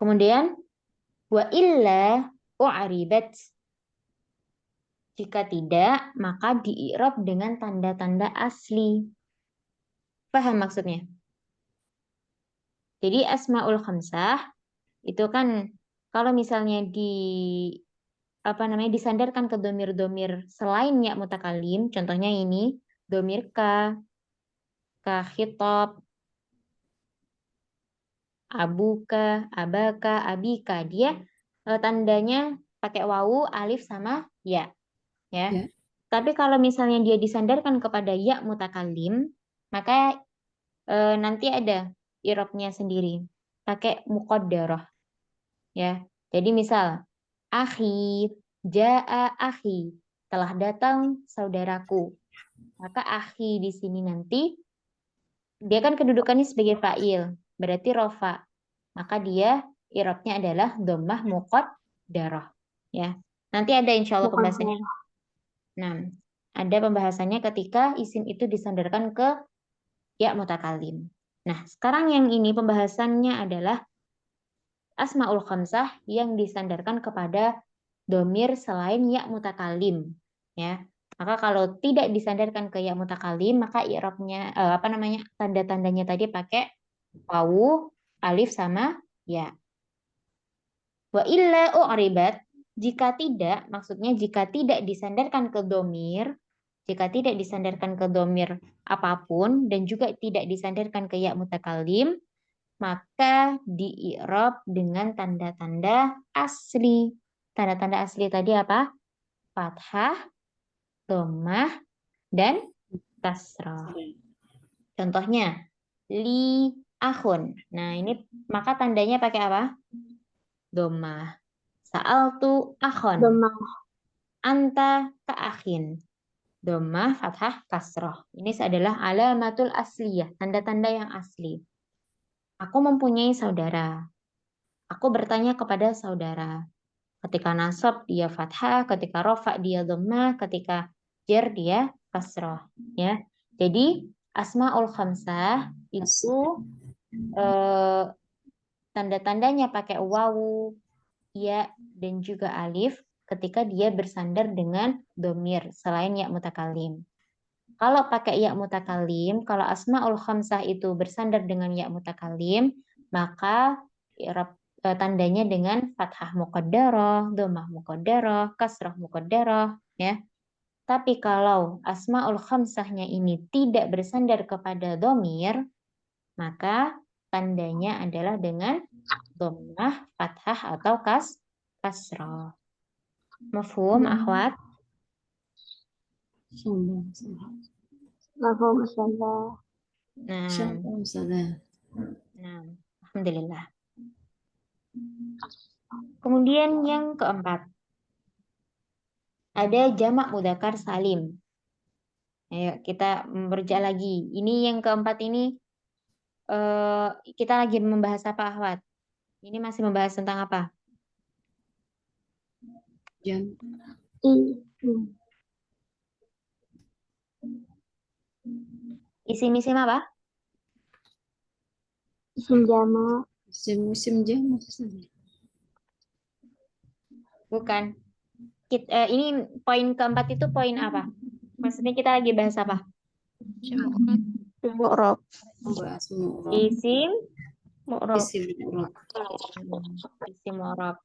[SPEAKER 1] Kemudian wa illa u'ribat. Jika tidak, maka di-i'rab dengan tanda-tanda asli. Paham maksudnya? Jadi asmaul khamsah itu kan kalau misalnya disandarkan ke domir-domir selain ya mutakalim, contohnya ini domir ka khitab, abuka, abaka, abika, dia tandanya pakai wawu, alif sama ya. Ya. Tapi kalau misalnya dia disandarkan kepada ya mutakalim, maka nanti ada i'rabnya sendiri, pakai muqaddarah. Ya. Jadi misal akhi, jaa akhi, telah datang saudaraku. Maka akhi di sini nanti dia kan kedudukannya sebagai fa'il, berarti rofa. Maka dia i'rabnya adalah dhammah muqaddarah. Ya. Nanti ada insya Allah pembahasannya. Nah, ada pembahasannya ketika isim itu disandarkan ke ya mutakalim. Nah, sekarang yang ini pembahasannya adalah asmaul khamsah yang disandarkan kepada domir selain ya mutakalim. Ya, maka kalau tidak disandarkan ke ya mutakalim, maka i'rabnya tanda-tandanya tadi pakai wawu, alif sama ya. Wa illa u'ribat, jika tidak, maksudnya jika tidak disandarkan ke domir, jika tidak disandarkan ke domir apapun dan juga tidak disandarkan ke ya mutakalim, maka di-i'rab dengan tanda-tanda asli. Tanda-tanda asli tadi apa? Fathah, dhammah, dan kasrah. Contohnya, li akhun. Nah, ini maka tandanya pakai apa? Dhammah. Sa'altu akhon.
[SPEAKER 2] Demam.
[SPEAKER 1] Anta ka'akhin. Dhammah, fathah, kasrah. Ini adalah alamatul asliyah, tanda-tanda yang asli. Aku mempunyai saudara. Aku bertanya kepada saudara. Ketika nasab dia fathah, ketika rofa dia dhammah, ketika jar dia kasrah. Ya. Jadi asmaul khamsah itu tanda-tandanya pakai wawu, ya, dan juga alif ketika dia bersandar dengan domir selain ya mutakalim. Kalau pakai ya mutakalim, kalau asmaul khamsah itu bersandar dengan ya mutakalim, maka tandanya dengan fathah muqaddarah, dhammah muqaddarah, kasrah muqaddarah, ya. Tapi kalau asmaul khamsahnya ini tidak bersandar kepada domir, maka tandanya adalah dengan dhammah, fathah atau kasrah. Mafhum, akhwat?
[SPEAKER 2] Mafhum, Ustazah.
[SPEAKER 1] Nah, alhamdulillah. Kemudian yang keempat, ada jamak mudzakkar salim. Ayo kita bekerja lagi. Ini yang keempat ini kita lagi membahas apa, akhwat? Ini masih membahas tentang apa?
[SPEAKER 3] Jam.
[SPEAKER 1] Isim-isim apa?
[SPEAKER 2] Isim jamak.
[SPEAKER 3] Musim jamak.
[SPEAKER 1] Bukan. Ini poin keempat itu poin apa? Maksudnya kita lagi bahas apa?
[SPEAKER 2] Mu'rab.
[SPEAKER 3] Membahas mu'rab.
[SPEAKER 1] Isim
[SPEAKER 2] Mu'rab.
[SPEAKER 3] Isim mu'rab.
[SPEAKER 1] Isim mu'rab.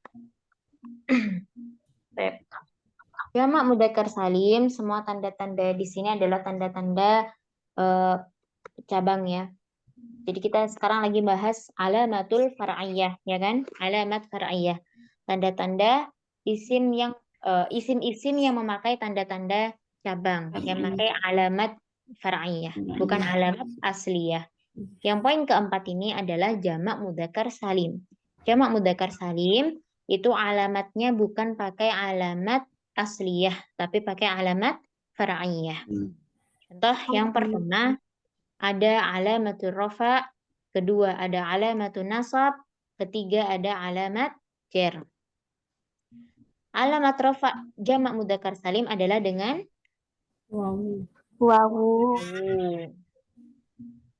[SPEAKER 1] Jamak mudzakkar salim, semua tanda-tanda di sini adalah tanda-tanda cabang ya. Jadi kita sekarang lagi bahas alamatul far'iyah, ya kan? Alamat far'iyah. Tanda-tanda isim yang isim-isim yang memakai tanda-tanda cabang, yang memakai alamat far'iyah, bukan alamat asliyah. Yang poin keempat ini adalah jamak mudzakkar salim. Jamak mudzakkar salim itu alamatnya bukan pakai alamat asliyah, tapi pakai alamat far'iyah. Contoh yang pertama ada alamatul rafa, kedua ada alamatul nasab, ketiga ada alamat jar. Alamat rafa jamak mudzakkar salim adalah dengan
[SPEAKER 3] Wawu.
[SPEAKER 2] Wawu.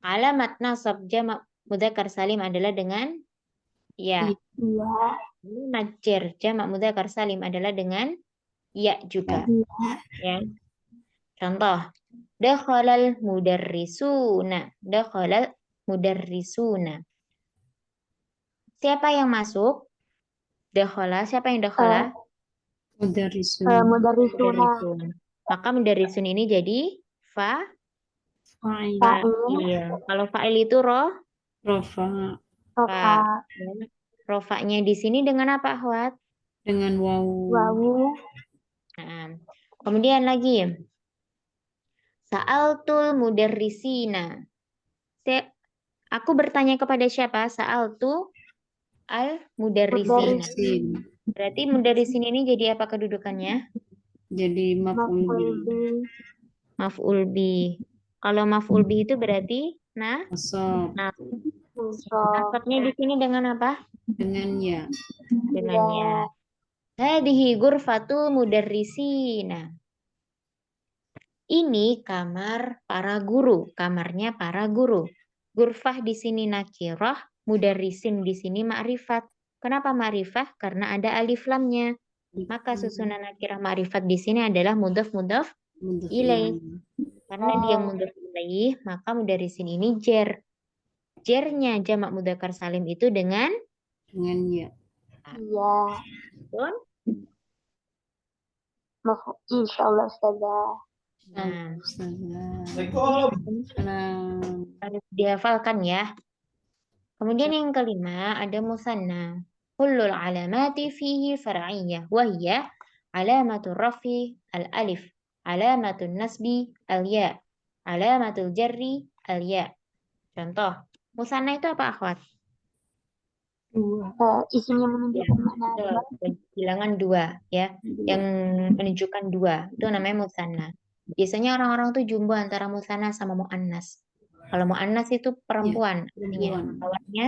[SPEAKER 1] Alamat nasab jamak mudzakkar salim adalah dengan ya.
[SPEAKER 2] Iya.
[SPEAKER 1] Alamat jar jamak mudzakkar salim adalah dengan ya juga. Ya. Contoh, dakhalal mudarrisuna. Dakhalal mudarrisuna. Siapa yang masuk? Dakhala, siapa yang dakhala?
[SPEAKER 3] Mudarrisun.
[SPEAKER 2] Mudarrisuna.
[SPEAKER 1] Maka mudarrisun ini jadi
[SPEAKER 3] Fa'il.
[SPEAKER 1] fa'il. Kalau fa'il itu
[SPEAKER 3] Rafa.
[SPEAKER 2] Rofa.
[SPEAKER 1] Rofaknya di sini dengan apa, akhwat?
[SPEAKER 3] Dengan wawu.
[SPEAKER 2] Wawu.
[SPEAKER 1] Nah, kemudian lagi. Sa'altul mudarrisina. Aku bertanya kepada siapa? Sa'altu al mudarrisina.
[SPEAKER 3] Mudarrisin.
[SPEAKER 1] Berarti mudarrisin ini jadi apa kedudukannya?
[SPEAKER 3] Jadi maf'ul bi.
[SPEAKER 1] Maf'ul bi. Kalau maf'ul bi itu berarti
[SPEAKER 3] Nasab.
[SPEAKER 1] nasabnya di sini dengan apa?
[SPEAKER 3] Dengan ya.
[SPEAKER 1] Dengan ya. Hadhihi ghurfatul mudarrisina. Ini kamar para guru, kamarnya para guru. Gurfah di sini nakirah, mudarrisin di sini ma'rifat. Kenapa ma'rifah? Karena ada alif lamnya. Maka susunan nakirah ma'rifat di sini adalah mudhaf
[SPEAKER 3] Mudhaf
[SPEAKER 1] ilaih.
[SPEAKER 3] ilaih.
[SPEAKER 1] Karena dia mudhaf ilaih, maka mudarrisin ini jer. Jernya jamak mudzakkar salim itu dengan
[SPEAKER 3] Ya.
[SPEAKER 2] Iya.
[SPEAKER 1] pun.
[SPEAKER 2] Insyaallah Ustazah.
[SPEAKER 1] Nah,
[SPEAKER 3] Assalamualaikum.
[SPEAKER 1] harus dihafalkan ya. Kemudian yang kelima ada musanna. Kullul alamati fihi far'iyah. Wahya alamatul rafi al-alif. Alamatul nasbi al-ya. Alamatul jarri al-ya. Contoh, musanna itu apa akhwat?
[SPEAKER 2] Isimnya menunjukkan makna dua.
[SPEAKER 1] Bilangan dua ya. Yang menunjukkan dua. Itu namanya musanna. Biasanya orang-orang tuh jumbo antara musanna sama mu'annas. Kalau mu'annas itu perempuan. Artinya. Lawannya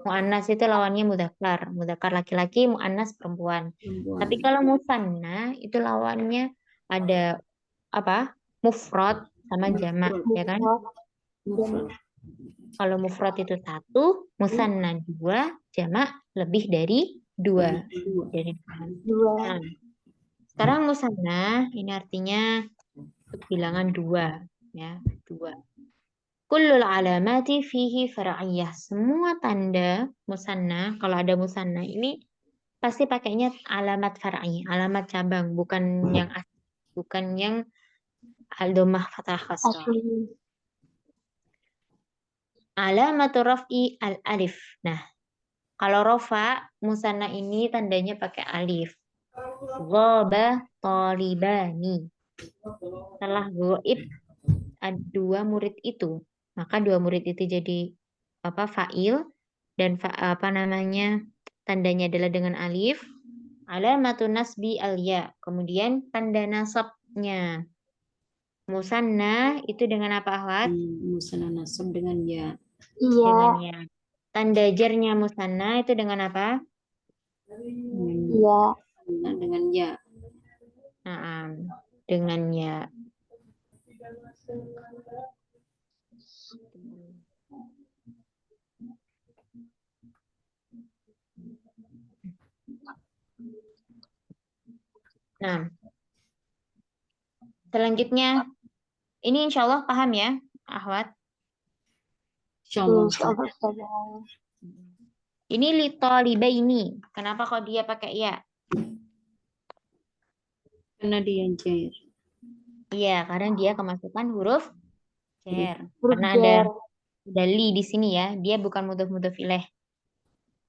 [SPEAKER 1] mu'annas itu lawannya mudzakkar. Mudzakkar laki-laki, mu'annas perempuan. Tapi kalau musanna itu lawannya ada apa? Mufrad sama jamak, ya kan? Kalau mufrad itu satu, musanna dua, jamak lebih dari dua. Jadi
[SPEAKER 2] Dua.
[SPEAKER 1] nah, sekarang musanna ini artinya bilangan dua, ya dua. Kullul alamati fihi far'iyah. Semua tanda musanna, kalau ada musanna ini pasti pakainya alamat far'i, alamat cabang, bukan yang asli, bukan yang al-dhammah fathah kasrah.
[SPEAKER 2] Asli.
[SPEAKER 1] Alamatul raf'i al-alif. Nah, kalau rofa musanna ini tandanya pakai alif. Ghaba talibani. Setelah goib ada dua murid itu, maka dua murid itu jadi apa fa'il dan apa namanya tandanya adalah dengan alif. Alamatun nasbi al-ya. Kemudian tanda nasabnya musanna itu dengan apa akhwat?
[SPEAKER 3] Musanna nasab dengan ya.
[SPEAKER 2] Iya.
[SPEAKER 1] Dengan ya. Tanda jarnya musanna itu dengan apa?
[SPEAKER 2] Iya.
[SPEAKER 3] Dengan ya.
[SPEAKER 1] Nah, dengan ya. Nah, selanjutnya ini insya Allah paham ya, akhwat?
[SPEAKER 3] Insyaallah.
[SPEAKER 2] Insyaallah Ustazah.
[SPEAKER 1] Ini litolibaini. Kenapa kok dia pakai ya?
[SPEAKER 3] Karena dia jair.
[SPEAKER 1] Iya, karena dia kemasukan huruf jar.
[SPEAKER 2] Huruf
[SPEAKER 1] Karena
[SPEAKER 2] jar.
[SPEAKER 1] ada li di sini ya. Dia bukan mudhaf ilaih.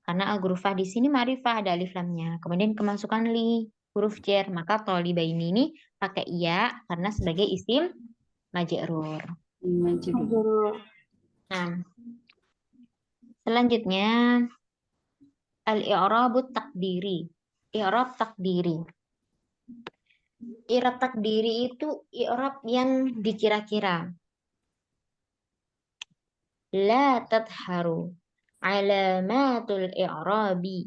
[SPEAKER 1] Karena al-ghurfah di sini ma'rifah ada alif lamnya. Kemudian kemasukan li huruf jar. Maka tolibaini ini pakai ya karena sebagai isim majrur. Nah, selanjutnya al-i'rabut takdiri. I'rab takdiri. I'rab takdiri itu i'rab yang dikira-kira. La tadharu alamatul i'rabi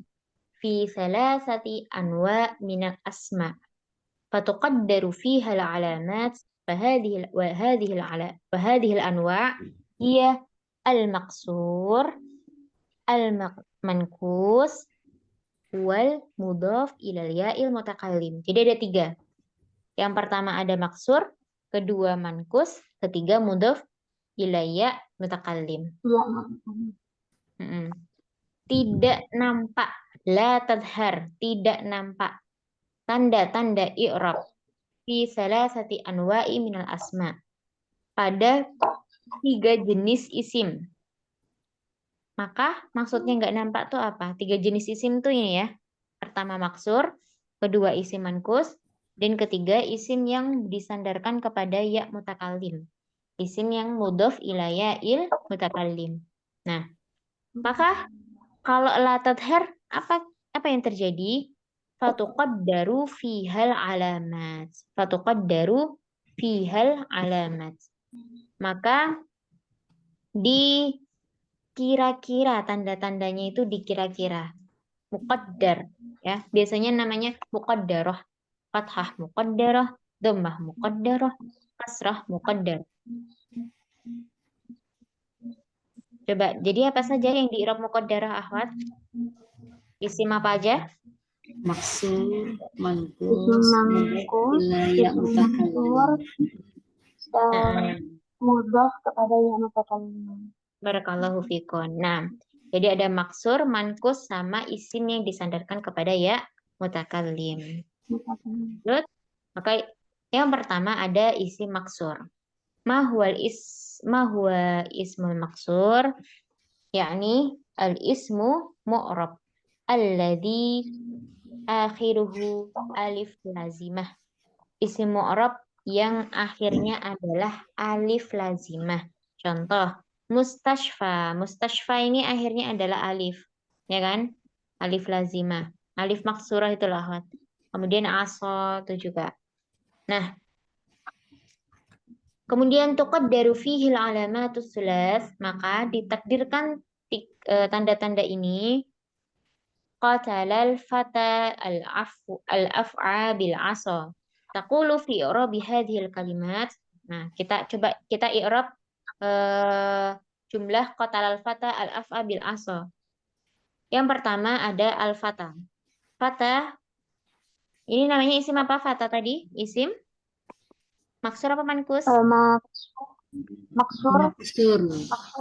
[SPEAKER 1] fi thalathati anwa' minal asma. Fatuqaddaru fiha al-alamat فهذه الأنواع هي المقصور المنقوص والمضاف إلى الياء المتكلم. Jadi ada tiga. Yang pertama ada maksur, kedua mankus, ketiga mudhaf ila ya mutakallim. Tidak nampak, la tadhar, tidak nampak. Tanda-tanda i'rab fi salasati anwa'i minal asma. Pada tiga jenis isim. Maka maksudnya nggak nampak tuh apa? Tiga jenis isim tuh ini ya. Pertama maksur, kedua isim mankus, dan ketiga isim yang disandarkan kepada ya mutakallim. Isim yang mudhaf ila ya'il mutakallim. Nah, maka kalau la tadhar apa yang terjadi? Fatuqaddaru fihal alamat. Fatuqaddaru fihal alamat. Maka dikira-kira tanda-tandanya itu dikira-kira. Muqaddar ya. Biasanya namanya muqaddarah. Fathah muqaddarah, dhammah muqaddarah, kasrah muqaddar. Coba, jadi apa saja yang di i'rab muqaddarah, Ahwat? Isim apa aja?
[SPEAKER 3] Maksur,
[SPEAKER 2] Isim
[SPEAKER 3] manqus,
[SPEAKER 2] manqus,
[SPEAKER 3] ila ya
[SPEAKER 2] isim
[SPEAKER 3] mutakallim.
[SPEAKER 2] mansur, dan
[SPEAKER 1] Nah,
[SPEAKER 2] mudhaf kepada ya mutakallim.
[SPEAKER 1] barakallahu fikum. Nah, jadi ada maksur, mankus, sama isim yang disandarkan kepada ya mutakallim. Terus, maka yang pertama ada isim maksur. Ma huwa ismul maksur, yakni al ismu mu'rab alladhi akhiruhu alif lazimah. Isim mu'rab yang akhirnya adalah alif lazimah. Contoh, mustashfa. Mustashfa ini akhirnya adalah alif, ya kan? Alif lazimah. Alif maksurah itulah, Ahwat. Kemudian aso itu juga. Nah, kemudian tuqaddaru fihi al-alamatus sulas, maka ditakdirkan tanda-tanda ini qatalal fata al-af'a bil asa. Taqulu fi i'rabi hadhil kalimat. Nah, kita i'rab jumlah qatalal fata al-af'a bil asa. Yang pertama ada al-fata. Fata ini namanya isim apa fata tadi? Isim maksur apa mankus?
[SPEAKER 2] Maksur,
[SPEAKER 3] Maksur,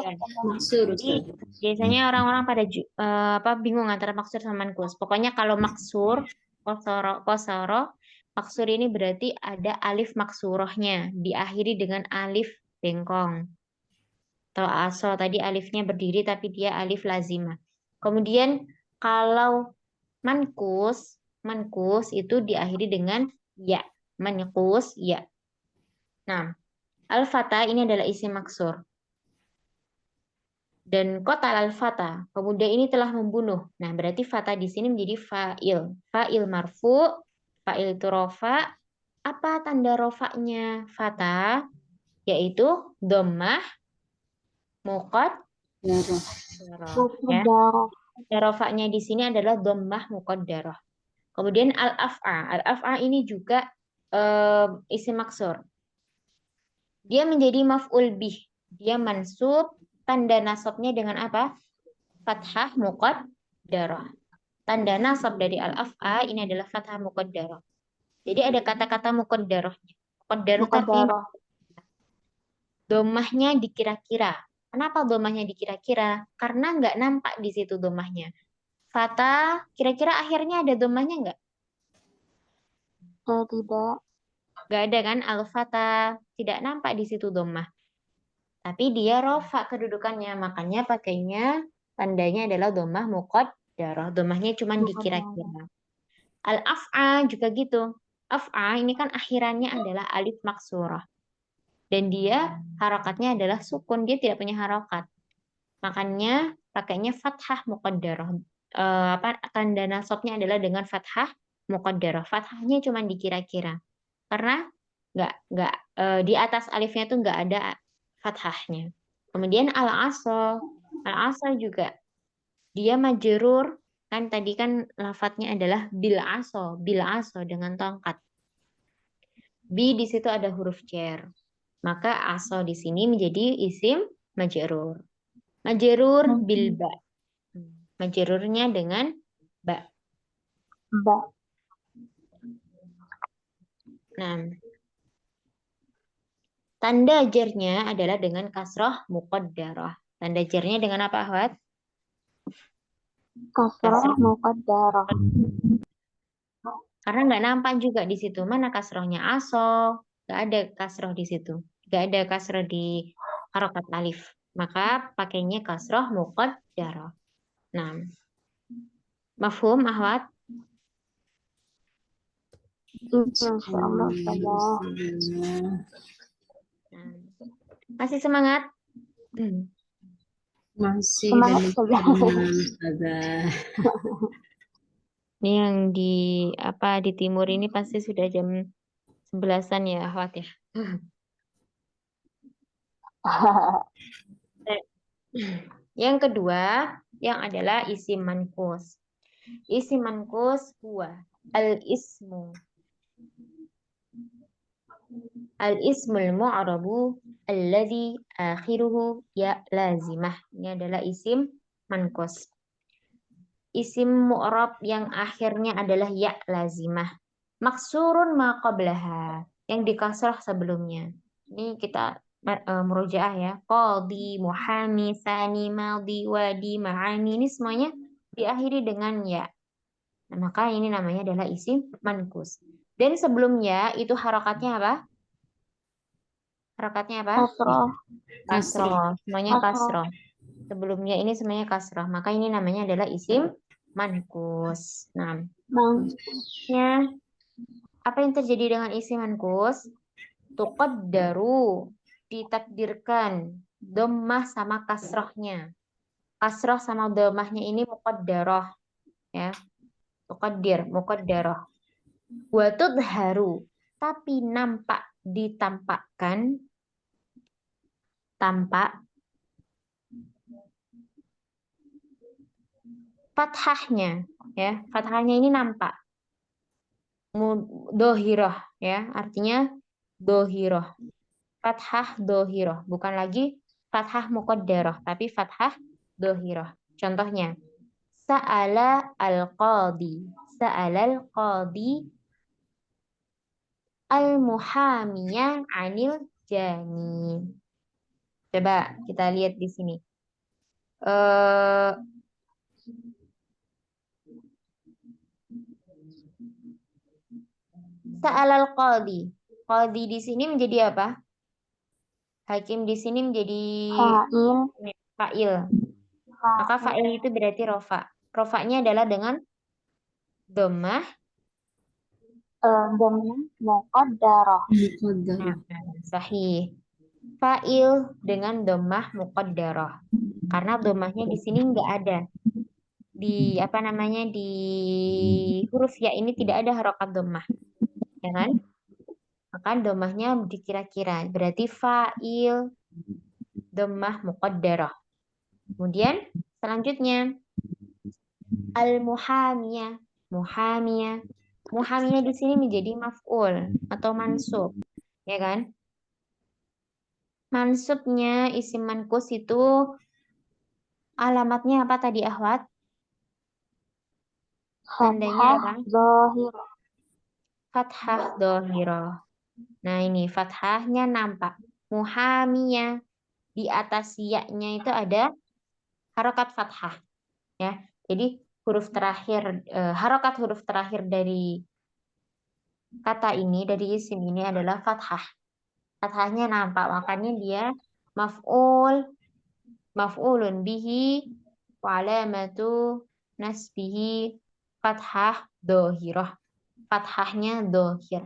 [SPEAKER 1] Ya.
[SPEAKER 3] maksur,
[SPEAKER 1] Jadi
[SPEAKER 3] Ustaz.
[SPEAKER 1] biasanya orang-orang pada bingung antara maksur sama mankus. Pokoknya kalau maksur, kosoro, maksur ini berarti ada alif maksurohnya diakhiri dengan alif bengkong. Atau aso tadi alifnya berdiri tapi dia alif lazimah. Kemudian kalau mankus itu diakhiri dengan ya, mankus ya. Nah, al-fata ini adalah isim maksur. Dan qatal al-fata, pemuda ini telah membunuh. Nah, berarti fata di sini menjadi fa'il. Fa'il marfu, fa'il itu rofa. Apa tanda rofaknya fata? Yaitu dhammah muqaddarah. Ya.
[SPEAKER 2] darah,
[SPEAKER 1] Tanda rofaknya di sini adalah dhammah muqaddarah. Kemudian al-af'a. Al-af'a ini juga isim maksur. Dia menjadi maf'ul bih. Dia mansub, tanda nasabnya dengan apa? Fathah muqaddarah. Tanda nasab dari al-af'a ini adalah fathah muqaddarah. Jadi ada kata-kata muqaddarah. Muqaddarah itu artinya
[SPEAKER 2] muqaddarah,
[SPEAKER 1] domahnya dikira-kira. Kenapa domahnya dikira-kira? Karena nggak nampak di situ domahnya. Fata, kira-kira akhirnya ada domahnya nggak?
[SPEAKER 2] tidak,
[SPEAKER 1] Nggak ada kan? Al-fata, tidak nampak di situ domah. Tapi dia rofa kedudukannya. Makanya pakainya tandanya adalah domah muqaddarah. Domahnya cuma
[SPEAKER 2] muqaddarah,
[SPEAKER 1] dikira-kira. Al-af'a juga gitu. Af'a ini kan akhirannya adalah alif maksurah. Dan dia harokatnya adalah sukun. Dia tidak punya harokat. Makanya pakainya fathah muqaddarah. Tanda nasabnya adalah dengan fathah muqaddarah. Fathahnya cuma dikira-kira. Karena nggak di atas alifnya tuh nggak ada fathahnya. Kemudian al-asa juga dia majrur kan tadi kan lafadznya adalah bil aso dengan tongkat. Bi di situ ada huruf jar. Maka aso di sini menjadi isim majrur. Majrur bil ba. Majrurnya dengan ba.
[SPEAKER 2] ba,
[SPEAKER 1] Nah, tanda jarnya adalah dengan kasroh muqaddarah. Tanda jarnya dengan apa, Ahwat?
[SPEAKER 2] kasrah muqaddarah,
[SPEAKER 1] Karena nggak nampak juga di situ mana kasrohnya aso, nggak ada kasroh di situ, nggak ada kasroh di harokat alif. Maka pakainya kasroh muqaddarah. Nah, mafhum, Ahwat?
[SPEAKER 2] insya Allah Ustazah.
[SPEAKER 1] Nah, masih semangat?
[SPEAKER 3] Masih
[SPEAKER 2] Semangat
[SPEAKER 3] dan
[SPEAKER 2] Ustazah.
[SPEAKER 3] Ustazah.
[SPEAKER 1] Ini yang di timur ini pasti sudah jam 11-an ya, Ahwat ya. Yang kedua, yang adalah isim manqus. Isim manqus huwa al-ismu Al-ismul mu'rabu alladhi akhiruhu ya lazimah. Ini adalah isim manqus. Isim mu'rab yang akhirnya adalah ya lazimah. Maksurun ma qablaha, yang dikasrah sebelumnya. Ini kita murojaah ya. Qadi, muhami, sani, madi, wadi, ma'ani. Ini semuanya diakhiri dengan ya. Nah, maka ini namanya adalah isim manqus. Dan sebelumnya itu harokatnya apa? Harokatnya apa?
[SPEAKER 2] Kasroh.
[SPEAKER 1] Kasroh. Semuanya
[SPEAKER 2] Kasroh.
[SPEAKER 1] kasroh. Sebelumnya ini semuanya kasroh. Maka ini namanya adalah isim manqus. Nah,
[SPEAKER 2] Mang.
[SPEAKER 1] ya, apa yang terjadi dengan isim manqus? Tuqaddaru, ditakdirkan dhammah sama kasrohnya. Kasroh sama dhammahnya ini muqaddarah, ya. Tuqaddir, muqaddarah. Wa tudharu, tapi nampak, ditampakkan, tampak fathahnya, ya. Fathahnya ini nampak. Dohiroh, ya. Artinya dohiroh. Fathah dohiroh. Bukan lagi fathah muqaddarah, tapi fathah dohiroh. Contohnya, Sa'ala al-qadi. Sa'ala al-qadi al-muhamiyah anil jani. Coba kita lihat di sini. Sa'ala al-qadi. Qadi di sini menjadi apa? Hakim di sini menjadi
[SPEAKER 2] Fa'il.
[SPEAKER 1] fa'il. Maka fa'il itu berarti rofa. Rofanya adalah dengan dhammah.
[SPEAKER 2] Dhammah muqaddarah.
[SPEAKER 3] Muqaddarah.
[SPEAKER 1] Sahih. Fa'il dengan dhammah muqaddarah. Karena dhammahnya di sini nggak ada. Di apa namanya, di huruf ya ini tidak ada harokat dhammah, ya kan? Maka dhammahnya dikira-kira. Berarti fa'il dhammah muqaddarah. Kemudian selanjutnya al-muhamiyah. Muhamiyah. Muhamiyah di sini menjadi maf'ul atau mansub, ya kan? Mansubnya isim manqus itu alamatnya apa tadi, Ahwat? Tandanya
[SPEAKER 2] Fathah
[SPEAKER 1] apa?
[SPEAKER 2] zahirah.
[SPEAKER 1] Fathah dohiroh. Nah ini fathahnya nampak. Muhamiyah. Di atas ya-nya itu ada harokat fathah. Ya. Jadi huruf terakhir, harokat huruf terakhir dari kata ini, dari isim ini adalah fathah. Fathahnya nampak. Makanya dia maf'ul, maf'ulun bihi, wa alamatu nasbihi, fathah dohiroh. Fathahnya dohir.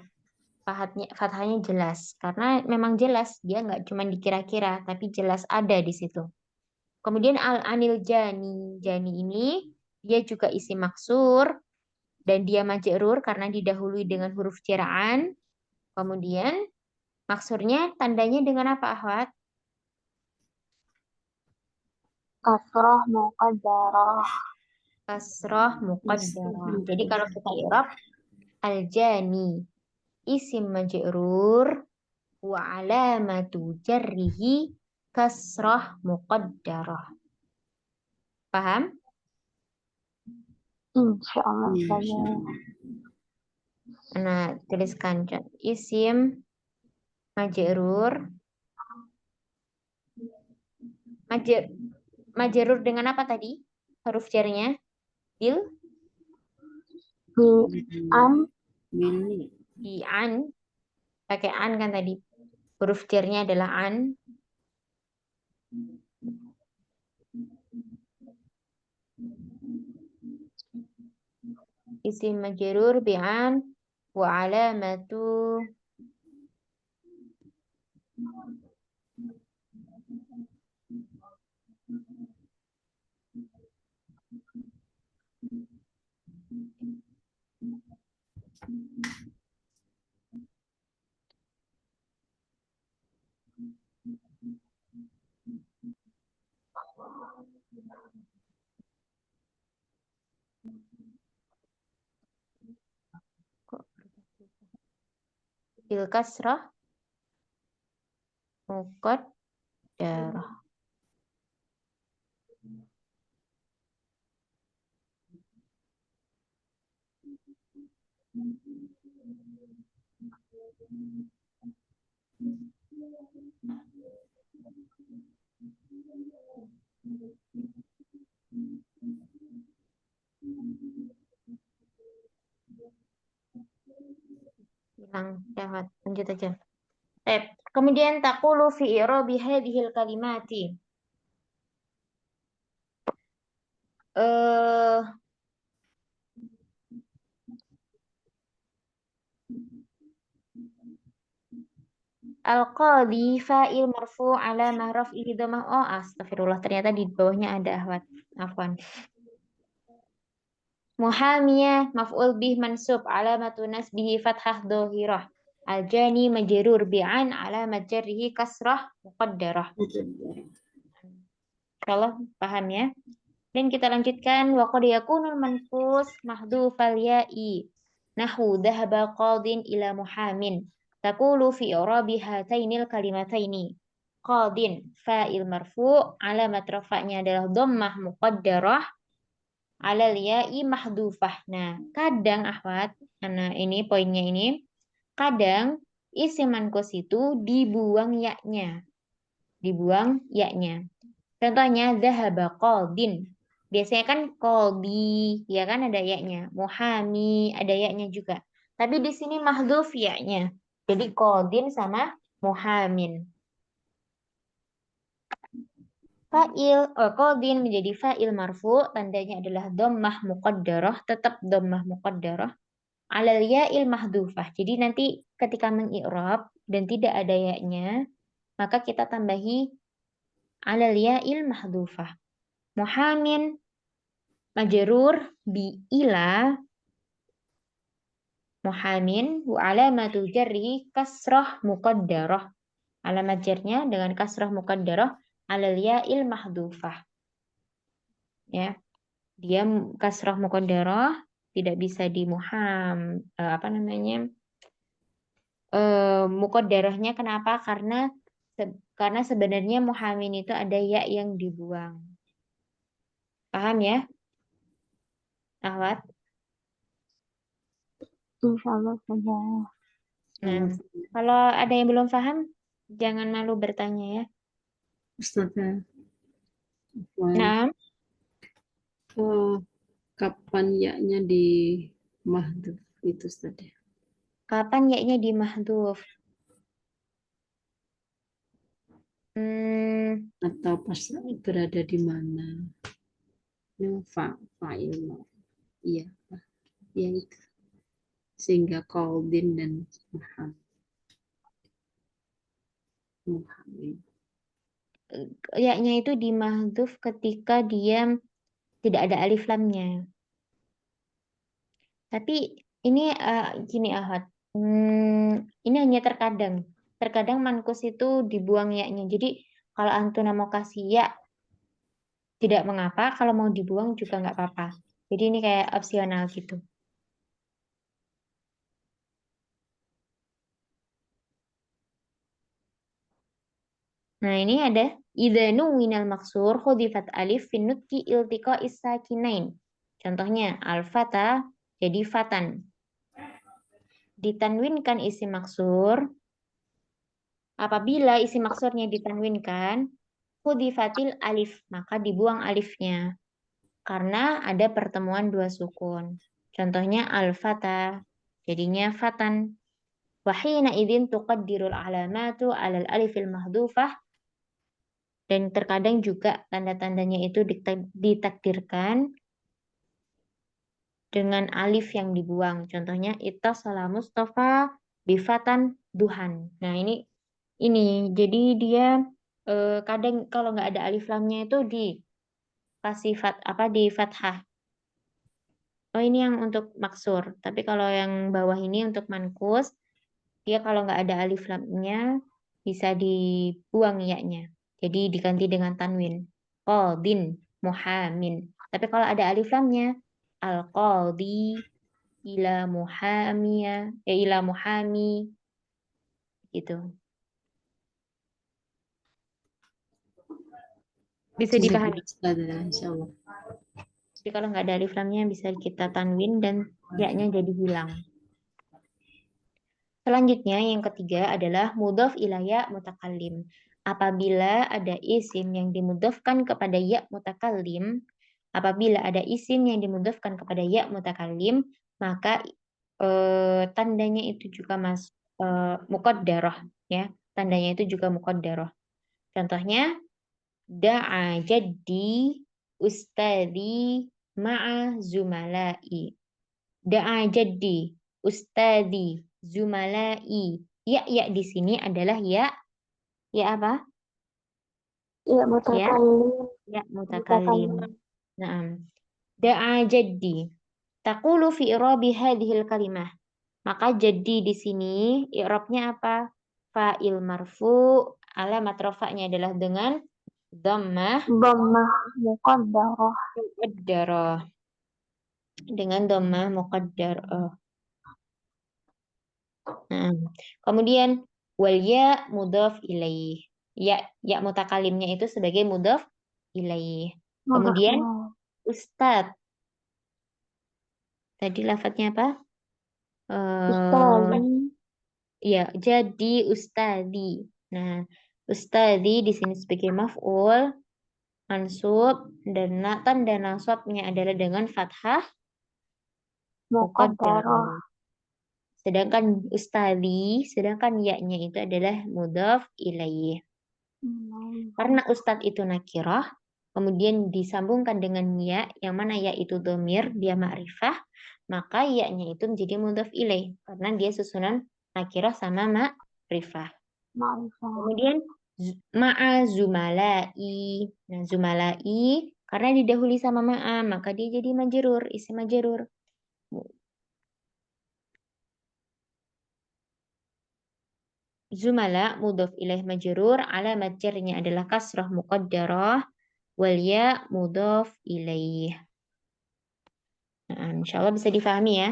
[SPEAKER 1] Fathahnya jelas. Karena memang jelas. Dia nggak cuma dikira-kira, tapi jelas ada di situ. Kemudian al-anil jani. Jani ini dia juga isim maksur. Dan dia majrur karena didahului dengan huruf ceraan. Kemudian maksurnya tandanya dengan apa, Ahwat?
[SPEAKER 2] Kasroh muqaddarah.
[SPEAKER 1] Kasroh muqaddarah. Jadi kalau kita i'rab al-jani isim majrur wa alamatu jarrihi kasroh muqaddarah. Paham?
[SPEAKER 2] Insyaallah saya.
[SPEAKER 1] Nah, tuliskan isim majrur. Majrur dengan apa tadi? Huruf jarnya? Bil?
[SPEAKER 2] An.
[SPEAKER 1] Di an. Pakai an kan tadi. Huruf jarnya adalah an. Isim majrur bi'an wa alamatu bil kasrah muqaddarah. Hilang, lewat. Lanjut aja. Kemudian taqulu fi i'rabi hadhil kalimati. Al-qadi fa'il marfu ala raf'ihi dhammah. Oh, astagfirullah, ternyata di bawahnya ada ahwat. Afwan. Muhamiyah maf'ul bih mansub alamatu nasbihi fathah dhahirah. Al-jani majrur bi'an alamat jarrihi kasrah muqaddarah. Insyaallah paham ya. Dan kita lanjutkan wa qad yakunul manqus mahdhufal ya'i. Nahu dhahaba qadin ila muhamin. Taqulu fi i'rabi hatainil kalimataini. Qadin fa'il marfu' alamat rafa'nya adalah dhammah muqaddarah alal ya'i mahdhufah. Nah, kadang ahwat, nah ini poinnya ini, kadang isim manqus itu dibuang ya-nya. Dibuang ya-nya. Contohnya dhahaba qadin. Biasanya kan qadi, ya kan ada ya-nya. Muhami ada ya-nya juga. Tapi di sini mahdhuf ya-nya. Jadi qadin sama muhamin. Qadin menjadi fa'il marfu, tandanya adalah dhammah muqaddarah, tetap dhammah muqaddarah alal ya'il mahdhufah. Jadi nanti ketika mengi'rab dan tidak ada ya-nya, maka kita tambahi alal ya'il mahdhufah. Muhamin majrur bi ila muhamin wa alamatu jarrihi kasrah muqaddarah. Alamat jarnya dengan kasrah muqaddarah alal ya'il mahdhufah. Ya. Dia kasrah muqaddarah tidak bisa di muqaddarahnya kenapa? Karena sebenarnya muhamin itu ada ya yang dibuang. Paham ya? Ahwat?
[SPEAKER 2] Insyaallah saja.
[SPEAKER 1] Nah, kalau ada yang belum paham, jangan malu bertanya ya.
[SPEAKER 3] Ustazah, Afwan.
[SPEAKER 1] Nah,
[SPEAKER 3] Kapan ya-nya di mahdhuf itu tadi?
[SPEAKER 1] kapan ya-nya di mahdhuf?
[SPEAKER 3] Atau pas berada di mana? Ini fa'il. Iya, ya itu. Sehingga qadin dan muhamin.
[SPEAKER 1] Ya-nya itu di mahdhuf ketika dia tidak ada alif lamnya. Tapi ini gini ahwat. Ini hanya terkadang. Terkadang mankus itu dibuang ya-nya. Jadi kalau antuna mau kasih ya tidak mengapa, kalau mau dibuang juga nggak apa-apa. Jadi ini kayak opsional gitu. Nah, ini ada idza nuwinal maksur khudifat alif fin nutqi iltiqa'is sakinain. Contohnya al-fata jadi fatan. Ditanwinkan isim maksur. Apabila isim maksurnya ditanwinkan, khudifatil alif, maka dibuang alifnya. Karena ada pertemuan dua sukun. Contohnya al-fata, jadinya fatan. Wahina idin tuqaddirul alamatu alal alifil mahdufah. Dan terkadang juga tanda-tandanya itu ditakdirkan dengan alif yang dibuang. Contohnya ittasala Mustafa bifatan duhan. Nah, ini jadi dia kadang kalau nggak ada alif lamnya itu dikasih di fathah. Oh, ini yang untuk maksur. Tapi kalau yang bawah ini untuk mankus, dia kalau nggak ada alif lamnya bisa dibuang ya-nya. Jadi diganti dengan tanwin. Qadin, muhamin. Tapi kalau ada alif lamnya, al-qadi, ila muhami gitu. Bisa
[SPEAKER 3] Sudah
[SPEAKER 1] dipahami.
[SPEAKER 3] Ustazah, insyaallah.
[SPEAKER 1] Jadi kalau nggak ada alif lamnya bisa kita tanwin dan ya-nya jadi hilang. Selanjutnya yang ketiga adalah mudhaf ilaya mutakallim. Apabila ada isim yang dimudhafkan kepada ya mutakallim, apabila ada isim yang dimudhafkan kepada ya mutakallim, maka tandanya itu juga muqaddarah ya. Tandanya itu juga muqaddarah. Contohnya da'a jaddi ustadi ma'a zumalai. Da'a jaddi ustadi zumalai. Ya di sini adalah ya apa?
[SPEAKER 2] Ya,
[SPEAKER 1] Ya
[SPEAKER 2] mutakallim.
[SPEAKER 1] mutakallim. Naam. Da'a jaddi. Taqulu fi i'rabi hadhil kalimah. Maka jadi di sini i'rabnya apa? Fa'il marfu, alamat rafa'nya adalah dengan dhammah
[SPEAKER 2] Dhammah muqaddarah.
[SPEAKER 1] muqaddarah. Dengan dhammah muqaddarah. Nah, kemudian wal ya mudhaf ilaih. Ya mutakalimnya itu sebagai mudhaf ilaih.
[SPEAKER 2] Mudhaf
[SPEAKER 1] Kemudian
[SPEAKER 2] ilaih.
[SPEAKER 1] ustad. Tadi lafadznya apa?
[SPEAKER 2] Ustadi.
[SPEAKER 1] Ya, jadi ustadi. Nah, ustadi di sini sebagai maf'ul, mansub, dan tanda nasabnya adalah dengan fathah
[SPEAKER 2] Muqaddarah.
[SPEAKER 1] muqaddarah. Sedangkan ya-nya itu adalah mudhaf ilaih. Karena ustad itu nakirah, kemudian disambungkan dengan ya, yang mana ya itu domir, dia ma'rifah, maka ya-nya itu menjadi mudhaf ilaih. Karena dia susunan nakirah sama ma'rifah.
[SPEAKER 2] Ma'rifah.
[SPEAKER 1] Kemudian ma'a zumalai. Nah, zumalai karena didahului sama ma'a, maka dia jadi majrur, isim majrur. Zumala mudhaf ilaih majrur, alamat jarnya adalah kasrah muqaddarah wal ya mudhaf ilaih. Nah, insyaallah bisa difahami ya.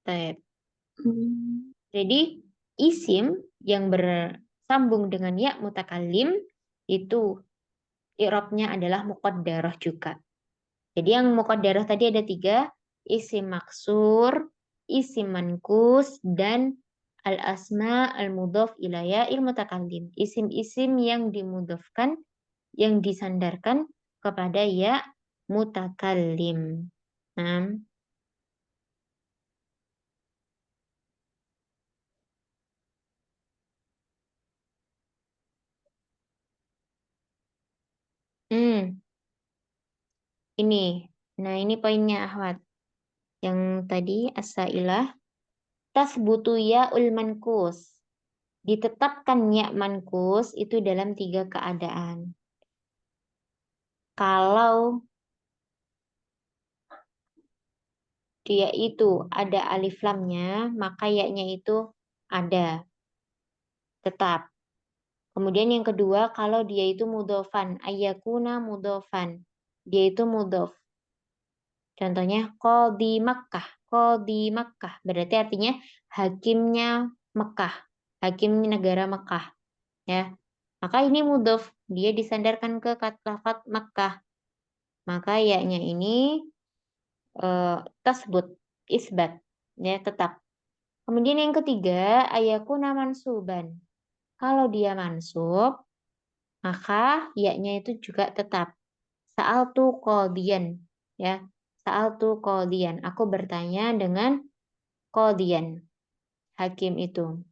[SPEAKER 1] Baik. Jadi isim yang bersambung dengan ya mutakallim itu i'rabnya adalah muqaddarah juga. Jadi yang muqaddarah tadi ada 3, isim maksur, isim mankus, dan al-asma al-mudhaf ila ya'il mutakallim. Isim-isim yang dimudhafkan, yang disandarkan kepada ya mutakallim. Nah, ini. Nah, ini poinnya Ahmad. Yang tadi as-sailah tasbutu ya'ul mankus. Ditetapkan ya mankus itu dalam 3 keadaan. Kalau dia itu ada alif lamnya, maka ya-nya itu ada, tetap. Kemudian yang kedua, kalau dia itu mudhofan, ayyakuna mudhofan. Dia itu mudhof. Contohnya qadhi Makkah, qadhi Makkah. Berarti artinya hakimnya Mekah, hakim negara Mekah, ya. Maka ini mudhof, dia disandarkan ke lafaz Makkah. Maka ya-nya ini tasbut, isbat, ya tetap. Kemudian yang ketiga, ayakuna mansuban. Kalau dia mansub, maka ya-nya itu juga tetap. Sa'altu qadiyan, ya. Sa'altu qadiyan. Aku bertanya dengan qadiyan, hakim itu.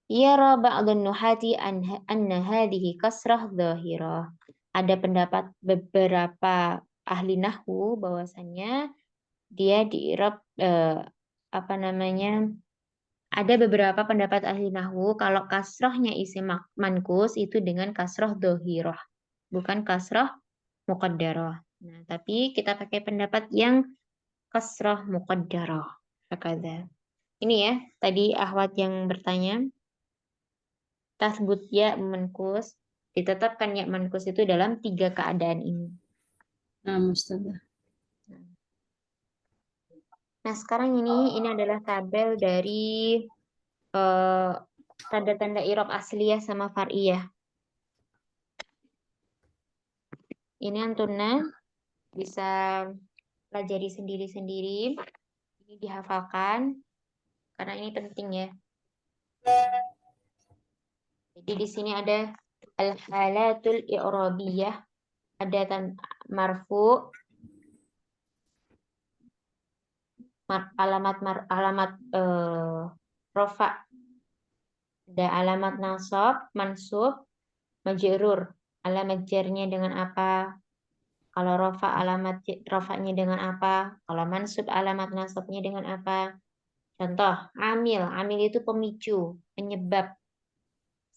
[SPEAKER 1] Yara ba'dun nuhati anna hadhihi kasrah dhahirah. Ada pendapat beberapa ahli nahwu bahwasannya dia diirab apa namanya? Ada beberapa pendapat ahli nahwu kalau kasrohnya isim mankus itu dengan kasroh dohiroh, bukan kasroh muqaddaroh. Nah, tapi kita pakai pendapat yang kasroh muqaddaroh. Hakadha. Ini ya, tadi Ahwat yang bertanya. Tasbut ya mankus, ditetapkan ya mankus itu dalam 3 keadaan ini.
[SPEAKER 3] Nah, Ustazah.
[SPEAKER 1] Nah, sekarang ini adalah tabel dari tanda-tanda i'rab asliyah sama far'iyah. Ini Antuna bisa pelajari sendiri-sendiri. Ini dihafalkan karena ini penting ya. Jadi di sini ada al-halatul i'rabiyah, ada marfu, alamat rofa, ada alamat nasab, mansub, majrur. Alamat jarnya dengan apa? Kalau rofa alamat rofanya dengan apa? Kalau mansub alamat nasabnya dengan apa? Contoh, amil. Amil itu pemicu, penyebab.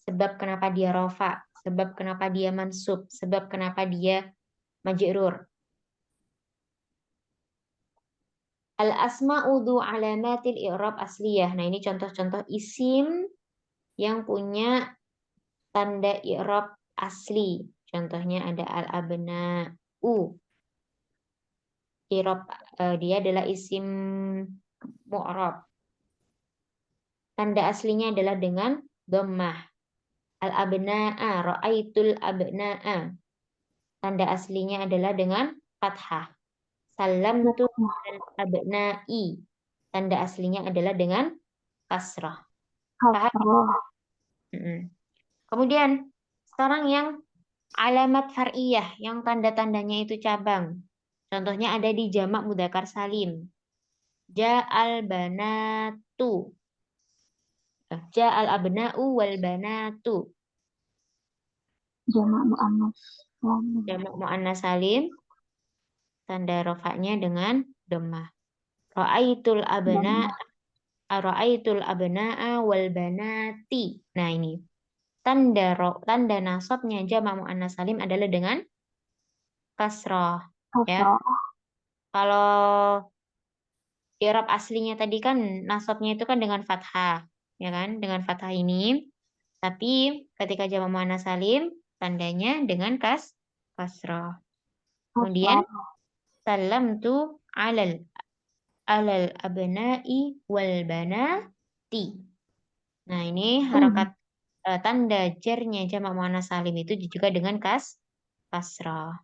[SPEAKER 1] Sebab kenapa dia rofa, sebab kenapa dia mansub, sebab kenapa dia majrur. Al-asma'u dhu alamatil i'rab asliyah. Nah, ini contoh-contoh isim yang punya tanda i'rab asli. Contohnya ada al-abna'u. I'rab dia adalah isim mu'rab. Tanda aslinya adalah dengan dhammah. Al-abna'a, ra'aitul abna'a. Tanda aslinya adalah dengan fathah. Salamtu al-abna'i. Tanda aslinya adalah dengan kasrah. Paham? Kemudian sekarang yang alamat far'iyah, yang tanda-tandanya itu cabang. Contohnya ada di jamak mudzakkar salim. Ja'al banatu. Ja'al abna'u wal banatu.
[SPEAKER 2] Jamak muannas salim.
[SPEAKER 1] Jamak muannas salim. Tanda rofaknya dengan dhammah. Ra'aitul abna, ra'aitul abna'a wal banati. Nah, ini tanda nasabnya jamak muannas salim adalah dengan kasrah, ya. Kalau i'rab aslinya tadi kan nasabnya itu kan dengan fathah, ya kan? Dengan fathah ini. Tapi ketika jamak muannas salim tandanya dengan kasrah. Kemudian salam tu alal abna'i wal banati. Nah, ini harakat tanda jarnya jamak muannas salim itu juga dengan kasrah.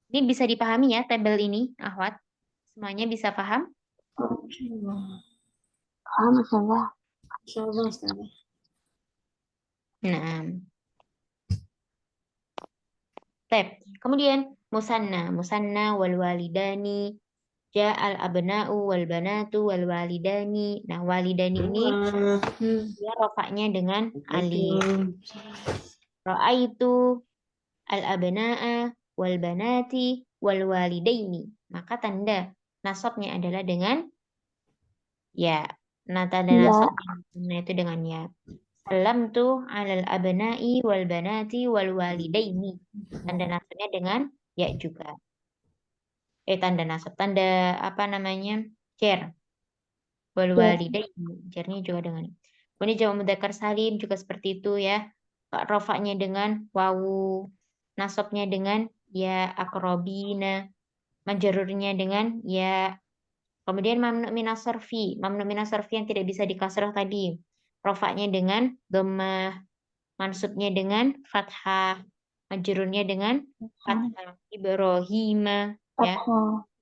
[SPEAKER 1] Ini bisa dipahami ya tabel ini, Ahwat? Semuanya bisa paham?
[SPEAKER 2] Paham, Ustazah?
[SPEAKER 3] Insyaallah, Ustazah.
[SPEAKER 1] Nah. Tab. Kemudian musanna wal walidani, ja'al abna'u wal banatu wal walidani. Nah, walidani ini dia rofaknya dengan alif. Ra'aitu al abna'a wal banati wal walidaini. Maka tanda nasabnya adalah dengan ya. Nah, tanda nasabnya itu dengan ya. Salamtu alal abna'i wal banati wal walidaini. Tanda nasabnya dengan ya juga. Tanda nasab, tanda apa namanya? Jar. Wal walidaini. Jarnya juga dengan. Kemudian jamak mudzakkar salim juga seperti itu ya. Rofaknya dengan wawu, nasabnya dengan ya akrobina, majrurnya dengan ya. Kemudian mamnu minas sarfi. Mamnu minas sarfi yang tidak bisa dikasrah tadi. Rofaknya dengan dhammah, mansubnya dengan fathah, majrurnya dengan fathah. Ibrahima ya.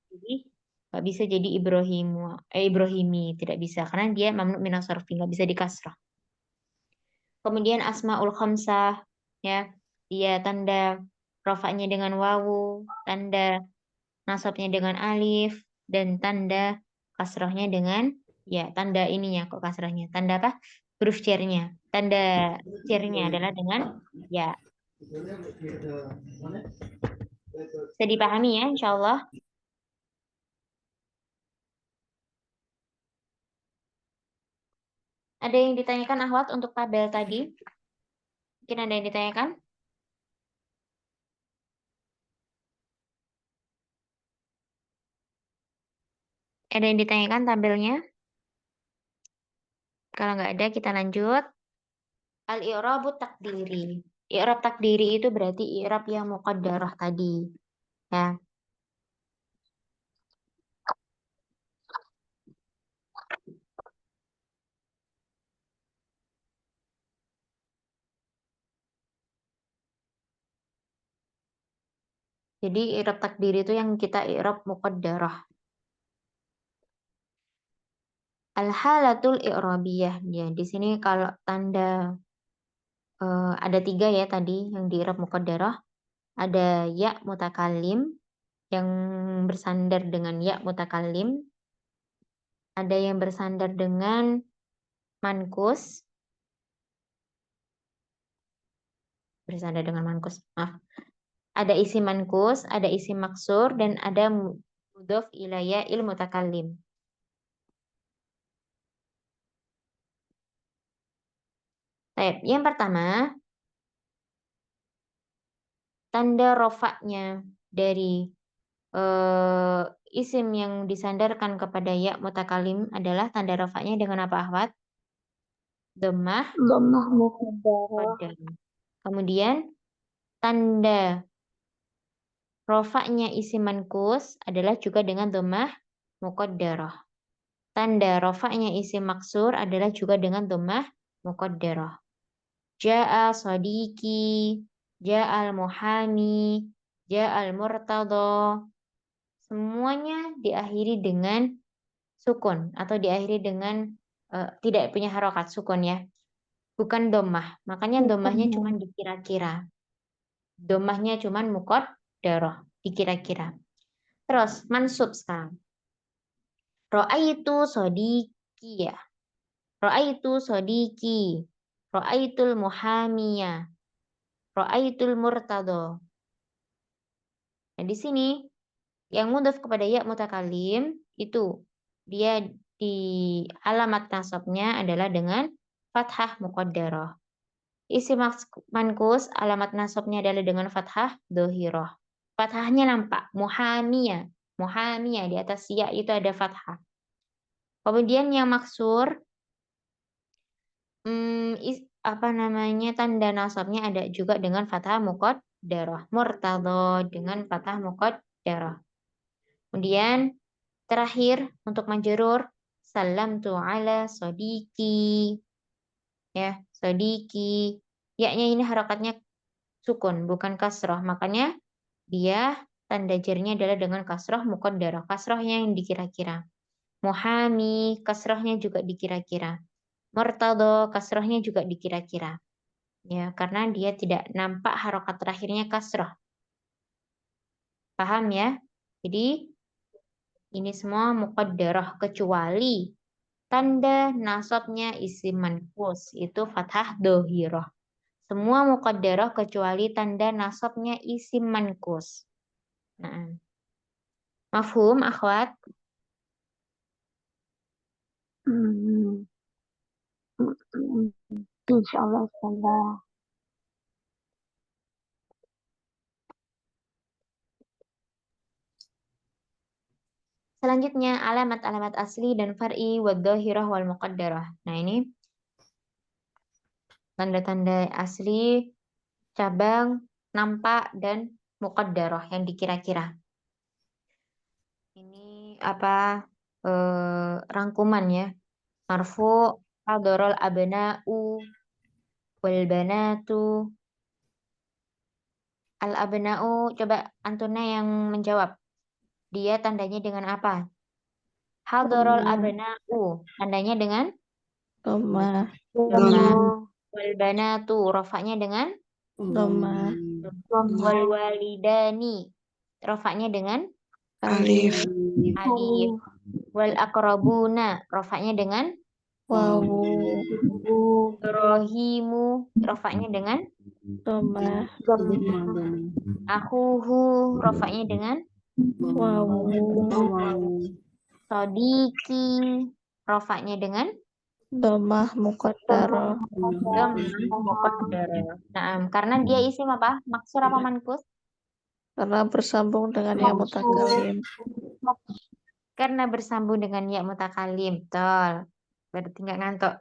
[SPEAKER 1] Jadi nggak bisa jadi Ibrahimi, tidak bisa karena dia mamnu minas sarfi, nggak bisa dikasrah. Kemudian asmaul khamsah ya, dia tanda rofaknya dengan wawu, tanda nasabnya dengan alif, dan tanda kasrahnya dengan ya tanda ininya kok kasrahnya, tanda apa? Huruf cernya, tanda cernya adalah dengan ya. Bisa dipahami ya, insya Allah. Ada yang ditanyakan Ahwat untuk tabel tadi? Mungkin ada yang ditanyakan? Ada yang ditanyakan tabelnya? Kalau nggak ada, kita lanjut. Al-i'rabu takdiri. I'rab takdiri itu berarti i'rab yang muqaddarah tadi. Ya. Jadi i'rab takdir itu yang kita i'rab muqaddarah. Al-halatul i'rabiyah. Ya, di sini kalau tanda ada 3 ya tadi yang di i'rab muqaddarah. Ada ya mutakallim yang bersandar dengan ya mutakallim. Ada yang bersandar dengan mankus. Bersandar dengan mankus. Maaf. Ada isi mankus, ada isi maksur, dan ada mudhof ila ya'il mutakallim. Baik, yang pertama, tanda rofaknya dari isim yang disandarkan kepada ya mutakalim adalah tanda rofaknya dengan apa, Ahwat? Dhammah
[SPEAKER 2] Dhammah muqaddarah.
[SPEAKER 1] qaddam. Kemudian tanda rofaknya isim mankus adalah juga dengan dhammah muqaddarah. Tanda rofaknya isim maksur adalah juga dengan dhammah muqaddarah. Ja'a sodiki, ja'al muhami, ja'al murtadha. Semuanya diakhiri dengan sukun atau diakhiri dengan tidak punya harokat sukun ya. Bukan dhammah. Makanya dhammahnya cuma dikira-kira. Dhammahnya cuma muqaddarah, dikira-kira. Terus mansub sekarang. Ra'aitu sodiki ya. Ra'aitu sodiki. Ra'aitul muhamiya. Ra'aitul murtadha. Nah, di sini yang mudhaf kepada ya mutakalim itu dia di alamat nasabnya adalah dengan fathah muqaddarah. Isi mankus alamat nasabnya adalah dengan fathah dhohirah. Fathahnya nampak, muhamiyah. Muhamiyah di atas ya itu ada fathah. Kemudian yang maksur tanda nasabnya ada juga dengan fathah muqaddarah. Murtadha dengan fathah muqaddarah. Kemudian terakhir untuk majrur salamtu ala sodiki. Ya, sodiki. Ya-nya ini harakatnya sukun bukan kasroh. Makanya dia tanda jarnya adalah dengan kasroh muqaddarah. Kasrohnya yang dikira-kira. Muhami, kasrohnya juga dikira-kira. Murtadha, kasrohnya juga dikira-kira. Ya, karena dia tidak nampak harokat terakhirnya kasroh. Paham ya? Jadi ini semua muqaddarah kecuali tanda nasabnya isim manqus itu fathah dhohirah. Semua muqaddarah kecuali tanda nasabnya isim manqus. Nah, mafhum akhwat?
[SPEAKER 2] Hmm. Insyaallah Ustazah.
[SPEAKER 1] Selanjutnya alamat-alamat asli dan far'i wad dhahirah wal muqaddarah. Nah, ini tanda-tanda asli, cabang, nampak, dan muqaddarah yang dikira-kira. Ini apa rangkuman ya. Marfu, hadharul abna'u wal banatu. Al abna'u, coba Antuna yang menjawab. Dia tandanya dengan apa? Hadharul abna'u, tandanya dengan
[SPEAKER 3] Dhammah.
[SPEAKER 1] dhammah. Wal banatu, rafa'nya dengan
[SPEAKER 3] Dhammah.
[SPEAKER 1] wal walidani, rafa'nya dengan
[SPEAKER 3] Alif.
[SPEAKER 1] alif. Wal aqrabuna, rafa'nya dengan
[SPEAKER 3] Wawu.
[SPEAKER 1] Ibrahimu, rafa'nya dengan
[SPEAKER 3] Dhammah.
[SPEAKER 1] akhuhu, rafa'nya dengan
[SPEAKER 3] Wawu.
[SPEAKER 1] sodiki, rafa'nya dengan
[SPEAKER 3] Dhammah muqaddarah.
[SPEAKER 1] muqaddarah. Nah, karena dia isim apa? Maksur apa mankus?
[SPEAKER 3] Karena bersambung dengan yang mutakallim.
[SPEAKER 1] Karena bersambung dengan ya mutakalim. Betul. Berarti nggak ngantuk.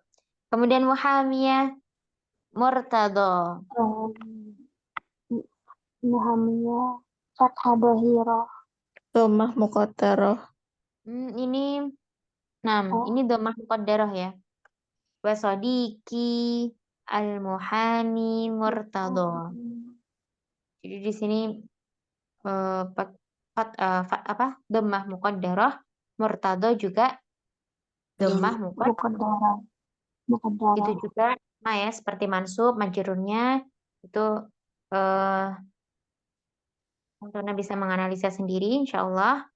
[SPEAKER 1] Kemudian muhamiyah, murtadha.
[SPEAKER 2] Muhamiyah fathah dhohirah.
[SPEAKER 3] Dhammah muqaddarah.
[SPEAKER 1] Ini ini dhammah muqaddarah ya. Wasodiki al-muhami murtadha. Jadi di sini dhammah muqaddarah, murtado juga dhammah muqaddarah.
[SPEAKER 2] Muqaddarah.
[SPEAKER 1] Itu juga sama ya, seperti mansub, majrurnya itu Antona bisa menganalisa sendiri, insya Allah.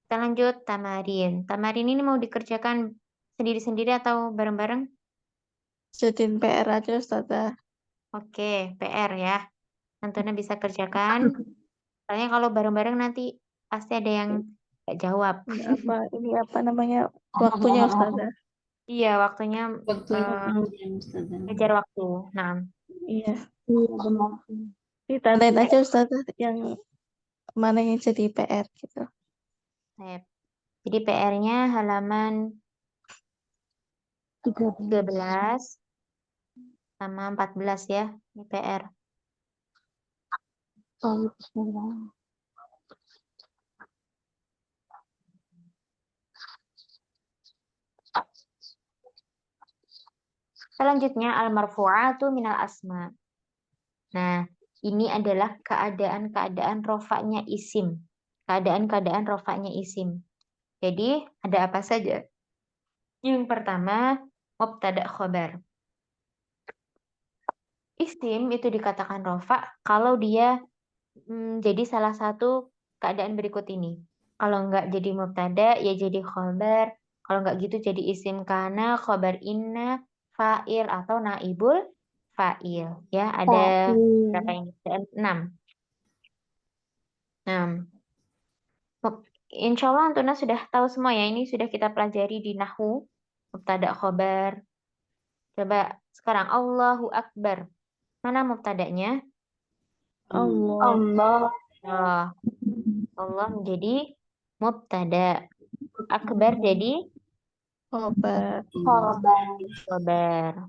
[SPEAKER 1] Kita lanjut tamarin. Tamarin ini mau dikerjakan sendiri-sendiri atau bareng-bareng?
[SPEAKER 4] Jadiin PR aja Ustazah.
[SPEAKER 1] Oke, PR ya. Antona bisa kerjakan. Soalnya kalau bareng-bareng nanti pasti ada yang nggak jawab.
[SPEAKER 4] Ini apa namanya waktunya Ustazah?
[SPEAKER 1] Iya, waktunya
[SPEAKER 3] Waktunya Ustazah.
[SPEAKER 1] ngejar waktu. Nah,
[SPEAKER 4] Iya.
[SPEAKER 2] Iya benar.
[SPEAKER 4] Ditandain aja Ustazah yang mana yang jadi PR gitu.
[SPEAKER 1] jadi PR-nya halaman
[SPEAKER 2] 13.
[SPEAKER 1] 13 sama 14 ya. Ini PR.
[SPEAKER 2] Baik, bismillah.
[SPEAKER 1] Selanjutnya al-marfu'atu minal asma. Nah, ini adalah keadaan-keadaan rofaknya isim. Keadaan-keadaan rofaknya isim. Jadi, ada apa saja? Yang pertama, mubtada khobar. Isim itu dikatakan rofa kalau dia jadi salah satu keadaan berikut ini. Kalau nggak jadi mubtada, ya jadi khobar. Kalau nggak gitu jadi isim kana, khobar inna, fa'il atau naibul fa'il. Ya, ada berapa ini? Ada 6. Insya Allah Antuna sudah tahu semua ya. Ini sudah kita pelajari di Nahwu. Mubtada khobar. Coba sekarang Allahu Akbar. Mana mubtadanya?
[SPEAKER 4] Allah.
[SPEAKER 1] Allah menjadi mubtada. Akbar jadi
[SPEAKER 4] Khobar.
[SPEAKER 1] khobar.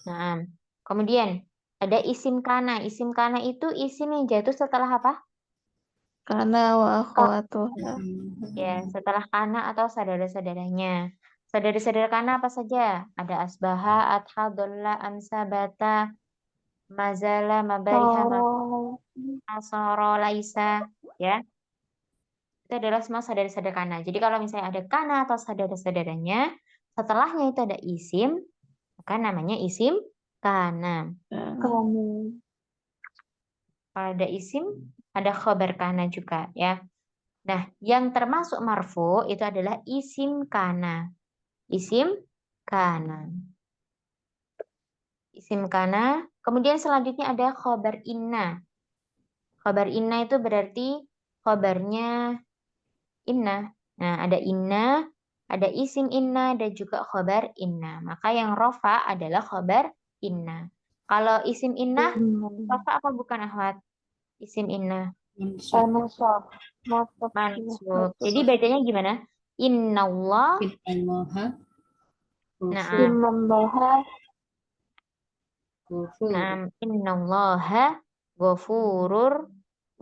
[SPEAKER 1] Nah, kemudian ada isim kana. Isim kana itu isim yang jatuh setelah apa?
[SPEAKER 4] Kana wa akhwatuha.
[SPEAKER 1] Ya, setelah kana atau saudara-saudaranya. Saudara-saudara kana apa saja? Ada asbaha, adha, dolla, amsa, bata, mazala, mabariha, masoro, laisa. Ya, itu adalah semua saudara-saudara kana. Jadi kalau misalnya ada kana atau saudara-saudaranya, setelahnya itu ada isim, maka namanya isim kana. Kalau ada isim, ada khobar kana juga ya. Nah, yang termasuk marfu itu adalah isim kana. Isim kana. Isim kana. Kemudian selanjutnya ada khobar inna. Khobar inna itu berarti khobarnya inna. Nah, ada inna, ada isim inna, dan juga khobar inna. Maka yang rofa adalah khobar inna. Kalau isim inna, rofa apa bukan ahwat? Isim inna.
[SPEAKER 2] Mansub.
[SPEAKER 1] Mansub. Jadi bacanya gimana? Inna Allah. Nah, inna Allaha ghafurur.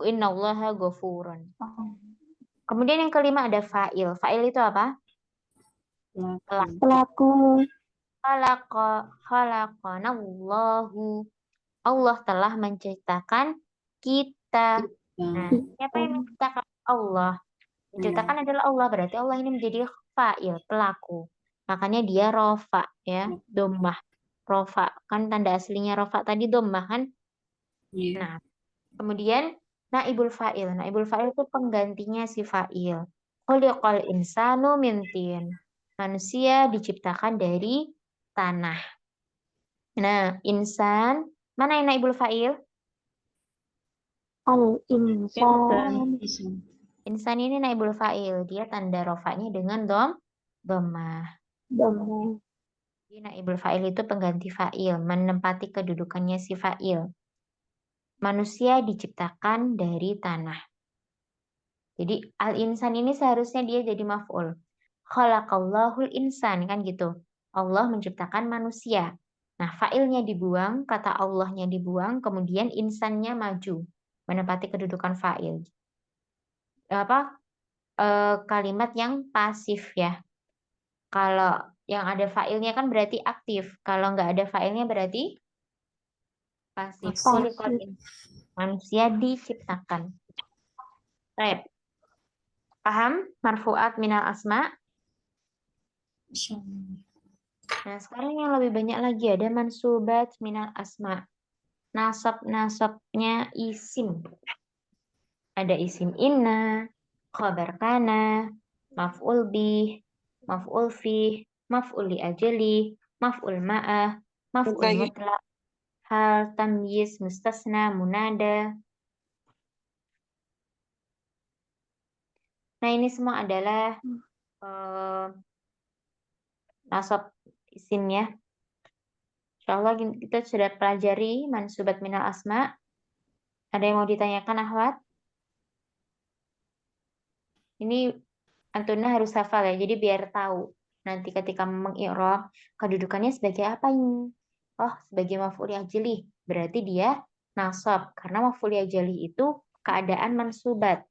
[SPEAKER 1] Inna Allaha ghafurun. Kemudian yang kelima ada fa'il. Fa'il itu apa?
[SPEAKER 2] Pelaku.
[SPEAKER 1] Khalaqanallahu. Allah telah menciptakan kita. Nah, siapa yang menciptakan Allah? Menciptakan adalah Allah, berarti Allah ini menjadi fa'il, pelaku. Makanya dia rofa, ya, dhammah. Rofa, kan tanda aslinya rofa tadi dhammah kan? Nah, kemudian naibul fa'il. Naibul fa'il itu penggantinya si fa'il. Khuliqal insanu min tin. Manusia diciptakan dari tanah. Nah, insan, mana yang naibul fa'il?
[SPEAKER 2] Al-insan.
[SPEAKER 1] Insan ini naibul fa'il. Dia tanda rofanya dengan dhammah. Jadi naibul fa'il itu pengganti fa'il, menempati kedudukannya si fa'il. Manusia diciptakan dari tanah. Jadi al-insan ini seharusnya dia jadi maf'ul. Khalaqallahul insan, kan gitu. Allah menciptakan manusia. Nah, fa'ilnya dibuang, kata Allahnya dibuang, kemudian insannya maju, menempati kedudukan fa'il. Kalimat yang pasif ya. Kalau yang ada fa'ilnya kan berarti aktif. Kalau nggak ada fa'ilnya berarti pasif. Manusia diciptakan. Baik. Paham? Marfu'at minal asma. Nah, sekarang yang lebih banyak lagi ada mansubat minal asma. Nasab-nasabnya isim. Ada isim inna, khabar kana, maf'ul bih, maf'ul fih, maf'ul li ajali, maf'ul ma'ah, maf'ul mutlaq, hal, tamyiz, mustasna, munada. Nah, ini semua adalah nasab isim ya. Insyaallah kita sudah pelajari mansubat minal asma. Ada yang mau ditanyakan, Ahwat? Ini Antuna harus hafal ya, jadi biar tahu. Nanti ketika mengi'rab, kedudukannya sebagai apa ini? Oh, sebagai maf'ul ajli. Berarti dia nasab. Karena maf'ul ajli itu keadaan mansubat.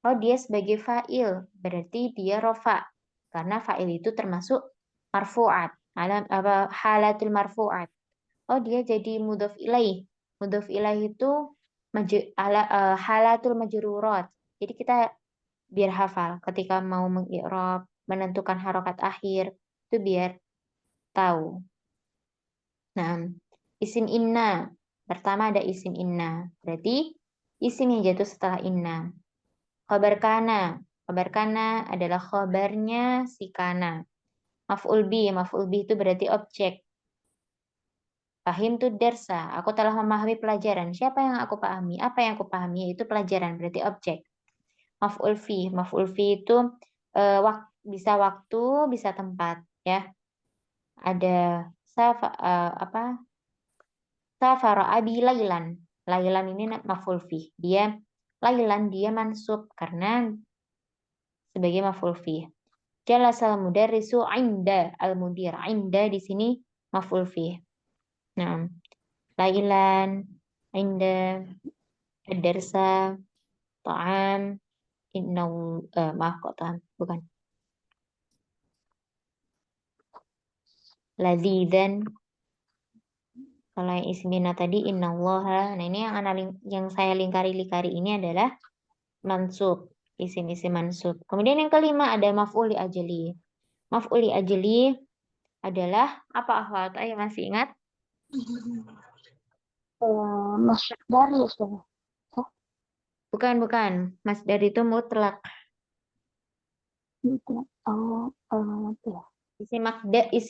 [SPEAKER 1] Oh, dia sebagai fa'il. Berarti dia rofa. Karena fa'il itu termasuk marfu'at. Halatul marfu'at. Oh, dia jadi mudhof ilaih. Mudhof ilaih itu halatul majrurat. Jadi kita biar hafal ketika mau mengi'rab, menentukan harokat akhir, itu biar tahu. Nah, isim inna. Pertama ada isim inna. Berarti isim yang jatuh setelah inna. Khabar kana. Khabar kana adalah khabarnya si kana. Maf'ul bi. Maf'ul bi itu berarti objek. Fahim tu darsa. Aku telah memahami pelajaran. Siapa yang aku pahami? Apa yang aku pahami? Itu pelajaran. Berarti objek. Maf'ul fi. Maf'ul fi itu bisa waktu, bisa tempat ya. Ada safara abi lailan. Lailan ini maf'ul fi. Lailan dia mansub karena sebagai maf'ul fi. Jalasal mudarrisu inda al-mudir. Inda di sini maf'ul fi. Nah, lailan, inda, ad-darsa, ta'am, maaf kok ta'am, bukan. Lazidan. Kalau yang ismina tadi innallaha. Nah, ini yang saya lingkari-lingkari ini adalah mansub, isim-isim mansub. Kemudian yang kelima ada maf'ul li ajli. Maf'ul li ajli adalah apa, Ahwat? Ayo, masih ingat?
[SPEAKER 2] Masdar ya, Ustaz.
[SPEAKER 1] Bukan. Masdar itu mutlak.
[SPEAKER 2] Gitu. Oh, ya.
[SPEAKER 1] Isim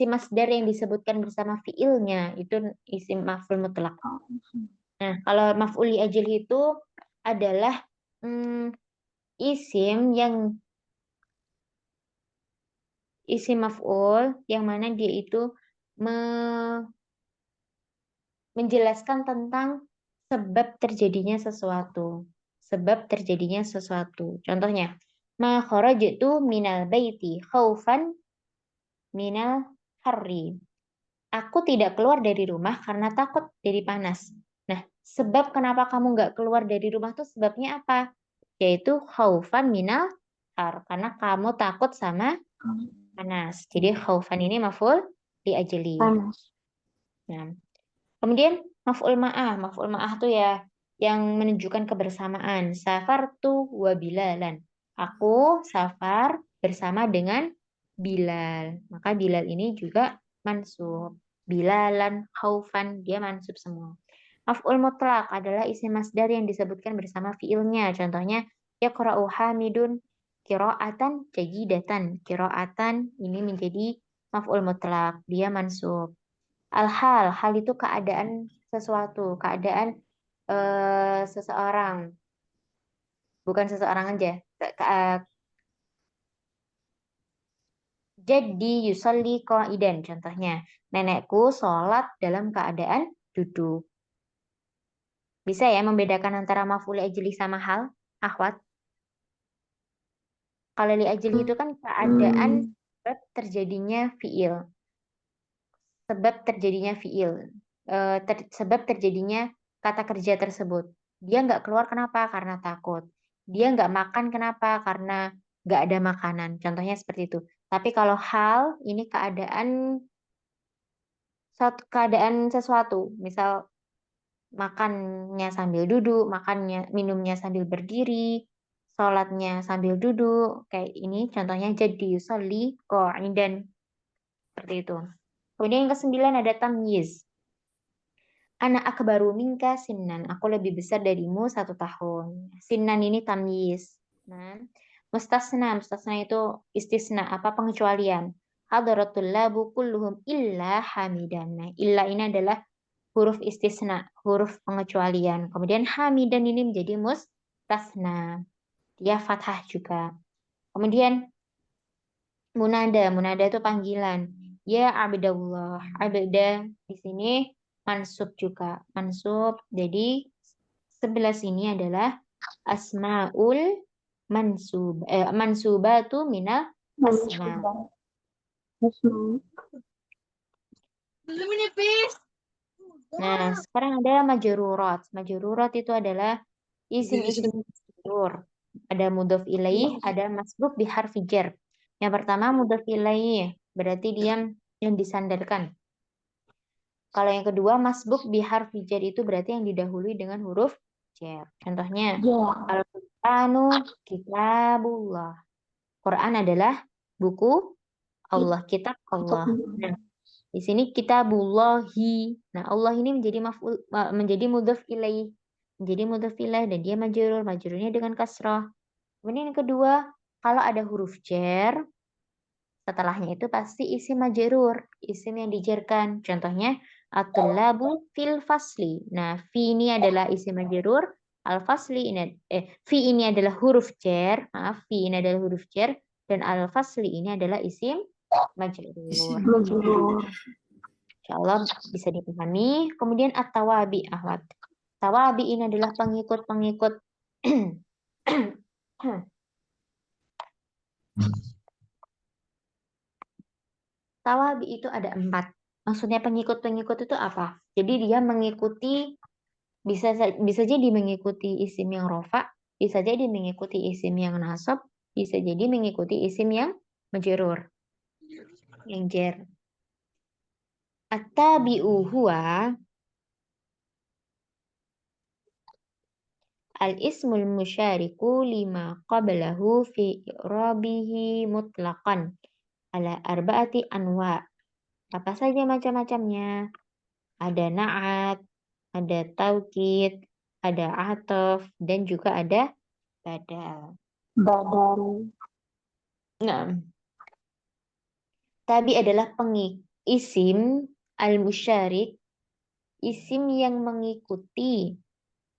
[SPEAKER 1] masdar yang disebutkan bersama fiilnya itu isim maf'ul mutlak. Nah, kalau maf'ul li ajli itu adalah isim maf'ul yang mana dia itu menjelaskan tentang sebab terjadinya sesuatu. Sebab terjadinya sesuatu. Contohnya, ma kharajtu minal baiti khaufan minal harri. Aku tidak keluar dari rumah karena takut dari panas. Nah, sebab kenapa kamu nggak keluar dari rumah tuh sebabnya apa? Yaitu khaufan minal har. Karena kamu takut sama panas. Jadi khaufan ini maf'ul li ajli.
[SPEAKER 2] Panas.
[SPEAKER 1] Nah, kemudian maf'ul ma'ah. Maf'ul ma'ah tuh ya yang menunjukkan kebersamaan. Safartu wa bilalan. Aku safar bersama dengan Bilal. Maka Bilal ini juga mansub. Bilalan, khaufan, dia mansub semua. Maf'ul mutlak adalah isim masdar yang disebutkan bersama fiilnya. Contohnya, yaqra'u hamidun qira'atan jayidatan. Qira'atan ini menjadi maf'ul mutlak. Dia mansub. Al-hal, hal itu keadaan sesuatu, keadaan seseorang. Bukan seseorang aja. Jadi yusolli qa'idan, contohnya. Nenekku sholat dalam keadaan duduk. Bisa ya membedakan antara maf'ul ajli sama hal, Ahwat? Kalau li ajli itu kan keadaan sebab terjadinya fiil. Sebab terjadinya fiil. Sebab terjadinya kata kerja tersebut. Dia nggak keluar kenapa? Karena takut. Dia nggak makan kenapa? Karena nggak ada makanan. Contohnya seperti itu. Tapi kalau hal, ini keadaan sesuatu. Misal makannya sambil duduk, minumnya sambil berdiri, sholatnya sambil duduk. Kayak ini contohnya jadi yusolli qa'idan. Seperti itu. Kemudian yang ke-9 ada tamyiz. Ana akbaru minka sinnan. Aku lebih besar darimu 1 tahun. Sinnan ini tamyiz. Nah, mustasna itu istisna, apa pengecualian. Hadaratul labu kulluhum illa hamidan. Nah, illa ini adalah huruf istisna, huruf pengecualian. Kemudian hamidan ini menjadi mustasna. Dia fathah juga. Kemudian munada itu panggilan. Ya abdallah. Abda di sini mansub juga. Mansub. Jadi 11 ini adalah asmaul mansubatu minal asma. Nah, sekarang ada majrurat. Majrurat itu adalah isim-isim majrur. Ada mudhof ilaih, ada masbuk biharfi jar. Yang pertama mudhof ilaih, berarti dia yang disandarkan. Kalau yang kedua masbuk biharfi jar itu berarti yang didahului dengan huruf jar. Contohnya, Al-Qur'anu kitabullah. Quran adalah buku Allah, kitab Allah. Nah, di sini kitabullahi. Nah, Allah ini menjadi mudhof ilaih. Menjadi mudhof ilaih dan dia majrur. Majrurnya dengan kasrah. Kemudian yang kedua, kalau ada huruf jar, setelahnya itu pasti isim majrur, isim yang dijarkan. Contohnya at-tullabu fil fasli. Nah, fi ini adalah isim majrur, al-fasli ini fi ini adalah huruf jar, maaf, fi ini adalah huruf jar dan al-fasli ini adalah isim majrur. Insyaallah bisa dipahami. Kemudian at-tawabi, ahwat. Tawabi ini adalah pengikut-pengikut Tawabi itu ada 4. Maksudnya pengikut-pengikut itu apa? Jadi dia mengikuti, bisa jadi mengikuti isim yang rofa, bisa jadi mengikuti isim yang nasab, bisa jadi mengikuti isim yang majrur, yang jar. At-tabi'u huwa al-ismul musyariku lima qablahu fi i'rabihi mutlaqan ala arba'ati anwa. Apa saja macam-macamnya? Ada na'at, ada taukid, ada ataf, dan juga ada badal. Nah, tabi adalah isim al-musyarik, isim yang mengikuti.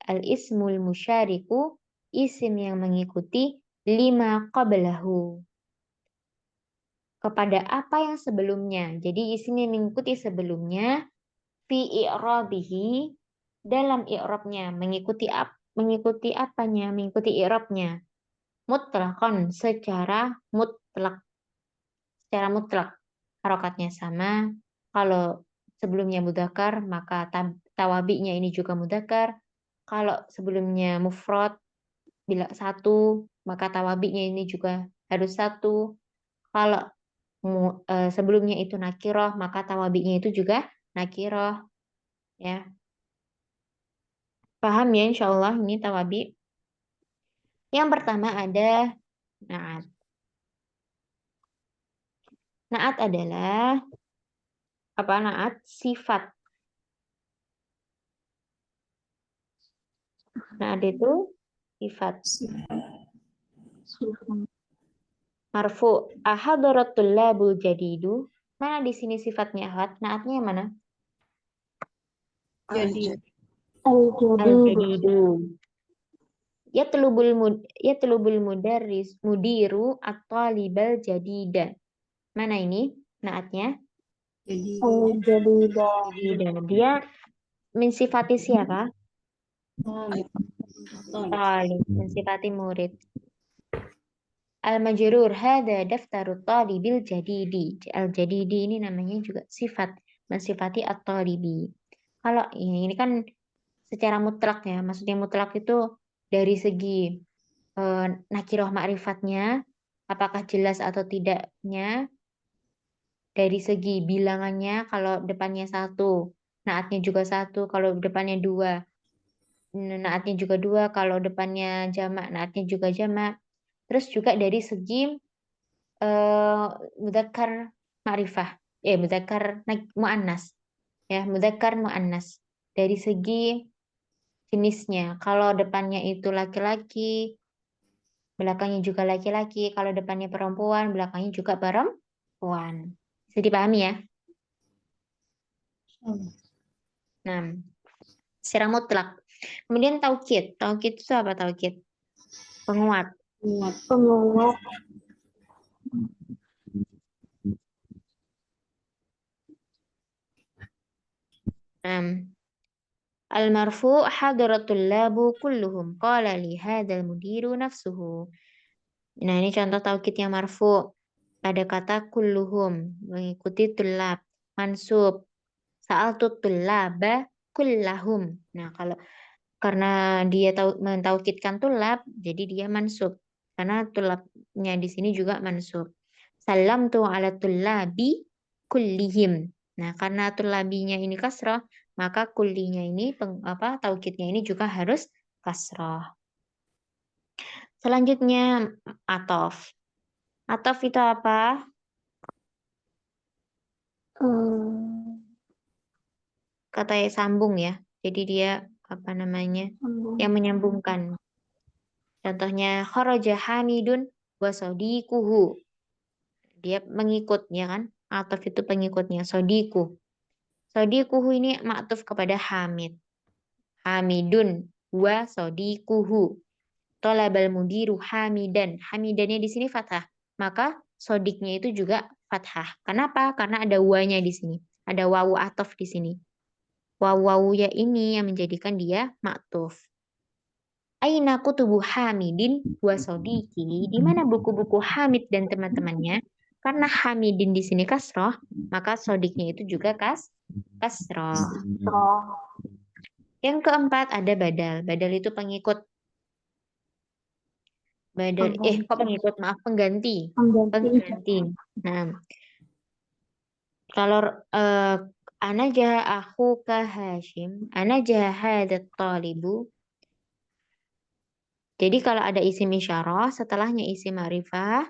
[SPEAKER 1] Al-ismul musyariku, isim yang mengikuti lima qablahu. Kepada apa yang sebelumnya. Jadi isim yang mengikuti sebelumnya fi i'rabihi, dalam i'rabnya, mengikuti apanya, mengikuti i'rabnya, mutlaqan, secara mutlak, harokatnya sama. Kalau sebelumnya mudzakkar maka tawabi'nya ini juga mudzakkar. Kalau sebelumnya mufrad bila 1 maka tawabi'nya ini juga harus 1. Kalau sebelumnya itu nakirah maka tawabi'nya itu juga nakirah, ya. Paham ya insyaallah ini tawabi. Yang pertama ada na'at. Na'at adalah apa? Na'at sifat. Na'at itu sifat. Marfu. Ahadaratul labul jadidu. Mana di sini sifatnya ahad? Na'atnya yang mana?
[SPEAKER 3] Jadi
[SPEAKER 1] Al-jadidu. Yatlubul mudiru at-talibal jadida. Mana ini naatnya? Jadida. Dia mensifati siapa? Talib. Mensifati murid. Al-majrur hada daftarut talibil jadidi. Al-jadidi ini namanya juga sifat. Mensifati at-talibi. Kalau ini kan secara mutlak ya. Maksudnya mutlak itu dari segi nakirah ma'rifatnya, apakah jelas atau tidaknya, dari segi bilangannya, kalau depannya 1, naatnya juga 1, kalau depannya 2, naatnya juga 2, kalau depannya jamak, naatnya juga jamak. Terus juga dari segi mudzakkar ma'rifah, mudzakkar muannas. Ya, mudzakkar muannas. Dari segi jenisnya, kalau depannya itu laki-laki, belakangnya juga laki-laki, kalau depannya perempuan, belakangnya juga perempuan. Bisa dipahami ya? Nah, secara mutlak. Kemudian taukid. Taukid itu apa taukid? Penguat.
[SPEAKER 3] Kuat.
[SPEAKER 2] Penguat.
[SPEAKER 1] Al-marfu hadaratul labu kulluhum qala li hadzal mudiru nafsuhu. Nah, ini contoh taukid yang marfu. Pada kata kulluhum mengikuti tulab, mansub. Sa'altu tullaba kullahum. Nah, karena dia mentaukidkan tulab, jadi dia mansub. Karena tulabnya di sini juga mansub. Salamtu ala tullabi kullihim. Nah, karena tullabinya ini kasrah, maka kullinya ini taukidnya ini juga harus kasrah. Selanjutnya atof. Atof itu apa? Kata sambung ya. Jadi dia yang menyambungkan. Contohnya kharaja Hamidun wa sadiquhu. Dia mengikut ya kan? Atof itu pengikutnya sadiku. Sadiquhu ini maktuf kepada Hamid. Hamidun wa sadiquhu. Tolabal mudiru hamidan. Hamidannya di sini fathah. Maka sodiknya itu juga fathah. Kenapa? Karena ada wanya di sini. Ada wawu atof di sini. Wawu ya ini yang menjadikan dia maktuf. Aina kutubu Hamidin wa sodiki. Di mana buku-buku Hamid dan teman-temannya? Karena Hamidin di sini kasroh, maka sodiknya itu juga kasroh. Yang keempat ada badal. Badal itu pengikut. Badal, kok pengikut? Maaf, pengganti. Pengganti. Nah, kalau ana jaha akhuka Hashim, ana jaha hadat talibu. Jadi kalau ada isim isyarah, setelahnya isim ma'rifah,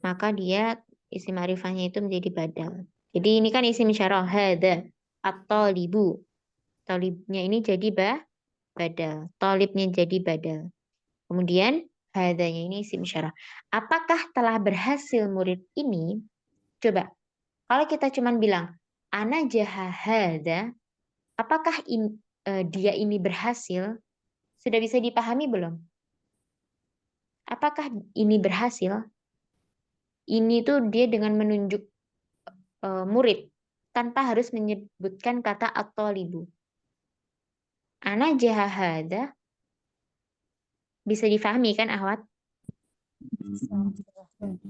[SPEAKER 1] maka dia isim ma'rifahnya itu menjadi badal. Jadi ini kan isim isyarah, hada, at-talibu. Talibnya ini jadi badal. Talibnya jadi badal. Kemudian hadanya ini isim isyarah. Apakah telah berhasil murid ini? Coba, kalau kita cuma bilang, ana jaha hada, apakah dia ini berhasil? Sudah bisa dipahami belum? Apakah ini berhasil? Ini tuh dia dengan menunjuk murid tanpa harus menyebutkan kata at-talibu. Ana jahahada bisa difahami kan Ahwat?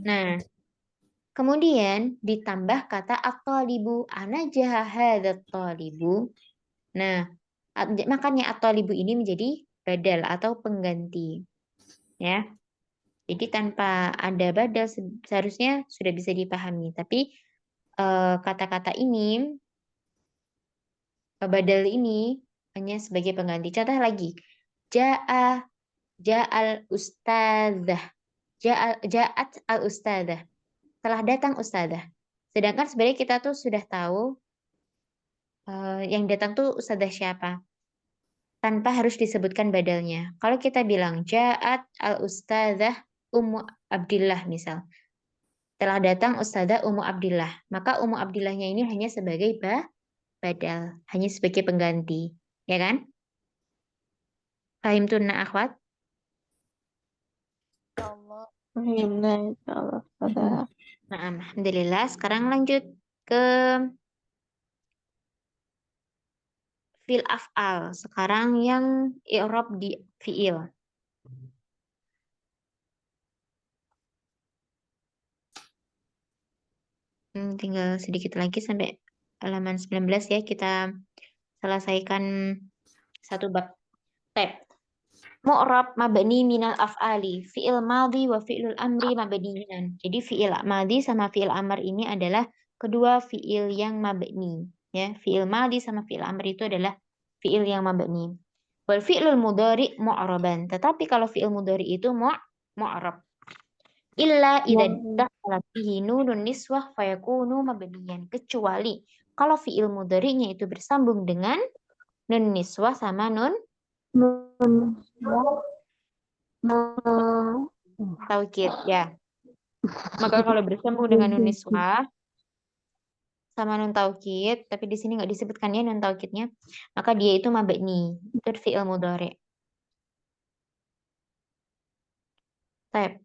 [SPEAKER 1] Nah, kemudian ditambah kata at-talibu. Ana jahahada at-talibu. Nah, makanya at-talibu ini menjadi badal atau pengganti. Ya. Jadi tanpa ada badal seharusnya sudah bisa dipahami. Tapi kata-kata ini, badal ini hanya sebagai pengganti. Contoh lagi, ja'al ustadzah, ja'at al ustadzah. Telah datang ustadzah. Sedangkan sebenarnya kita tuh sudah tahu yang datang tuh ustadzah siapa. Tanpa harus disebutkan badalnya. Kalau kita bilang ja'at al ustadzah Ummu Abdillah misal. Telah datang Ustadzah Ummu Abdillah. Maka Ummu Abdillahnya ini hanya sebagai badal. Hanya sebagai pengganti. Ya kan? Fahim tunna akhwat?
[SPEAKER 4] Alhamdulillah, insyaallah.
[SPEAKER 1] Nah, alhamdulillah. Sekarang lanjut ke fi'il af'al. Sekarang yang i'rab di fi'il. Tinggal sedikit lagi sampai halaman 19 ya. Kita selesaikan satu bab. Tab. Mu'rab mabni minal af'ali. Fi'il madhi wa fi'il amri mabniyan. Jadi fi'il madhi sama fi'il amr ini adalah kedua fi'il yang mabni. Ya, fi'il madhi sama fi'il amri itu adalah fi'il yang mabni. Wal fi'lul mudhari mu'raban. Tetapi kalau fi'il mudhari itu mu'rab. Illa idza dakhala fihi nunun niswah fayakunu mabniyan. Kecuali kalau fi'il mudhari'nya itu bersambung dengan nun niswah sama nun taukid ya. Maka kalau bersambung dengan nun niswah sama nun taukid, tapi di sini nggak disebutkan ya nun taukidnya, maka dia itu mabni, itu fi'il mudhari'. Baik.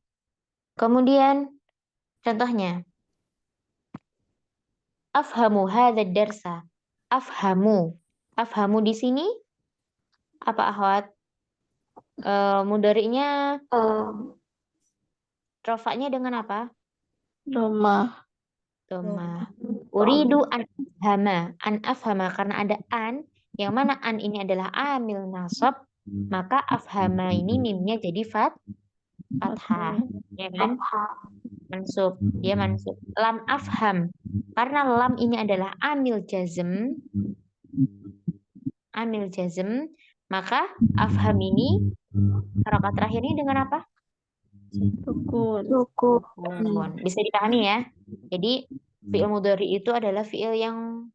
[SPEAKER 1] Kemudian contohnya afhamu hadzal darsa. Afhamu di sini apa akhwat? Mudhari'nya rofaknya dengan apa?
[SPEAKER 4] Domah.
[SPEAKER 1] Dhamma. Uridu an afhama karena ada an, yang mana an ini adalah amil nasab, maka afhama ini mimnya jadi fathah, ya kan? Mansub, dia mansub. Lam afham, karena lam ini adalah amil jazm, maka afham ini harokat terakhirnya dengan apa?
[SPEAKER 4] Sukun.
[SPEAKER 1] Bisa dipahami ya. Jadi fi'il mudhari itu adalah fi'il yang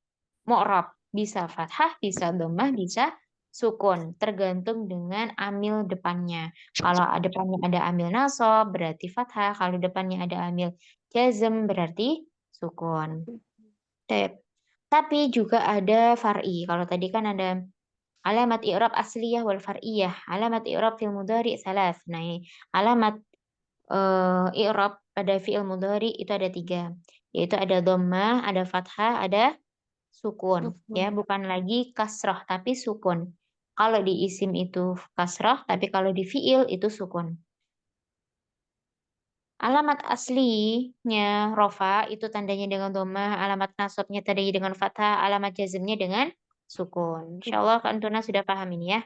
[SPEAKER 1] mu'rab, bisa fathah, bisa dhammah, bisa sukun, tergantung dengan amil depannya. Kalau depannya ada amil nasab berarti fathah, kalau depannya ada amil jazm berarti sukun. Tapi juga ada far'i. Kalau tadi kan ada alamat i'rab asliyah wal far'iyah. Alamat i'rab fil mudhari salas. Nah, alamat i'rab pada fi'il mudhari itu ada 3, yaitu ada dhammah, ada fathah, ada sukun. Ya, bukan lagi kasrah tapi sukun. Kalau di isim itu kasrah, tapi kalau di fi'il itu sukun. Alamat aslinya rofa itu tandanya dengan dhammah, alamat nasabnya tandanya dengan fathah, alamat jazmnya dengan sukun. Insyaallah Kak Antuna sudah paham ini ya.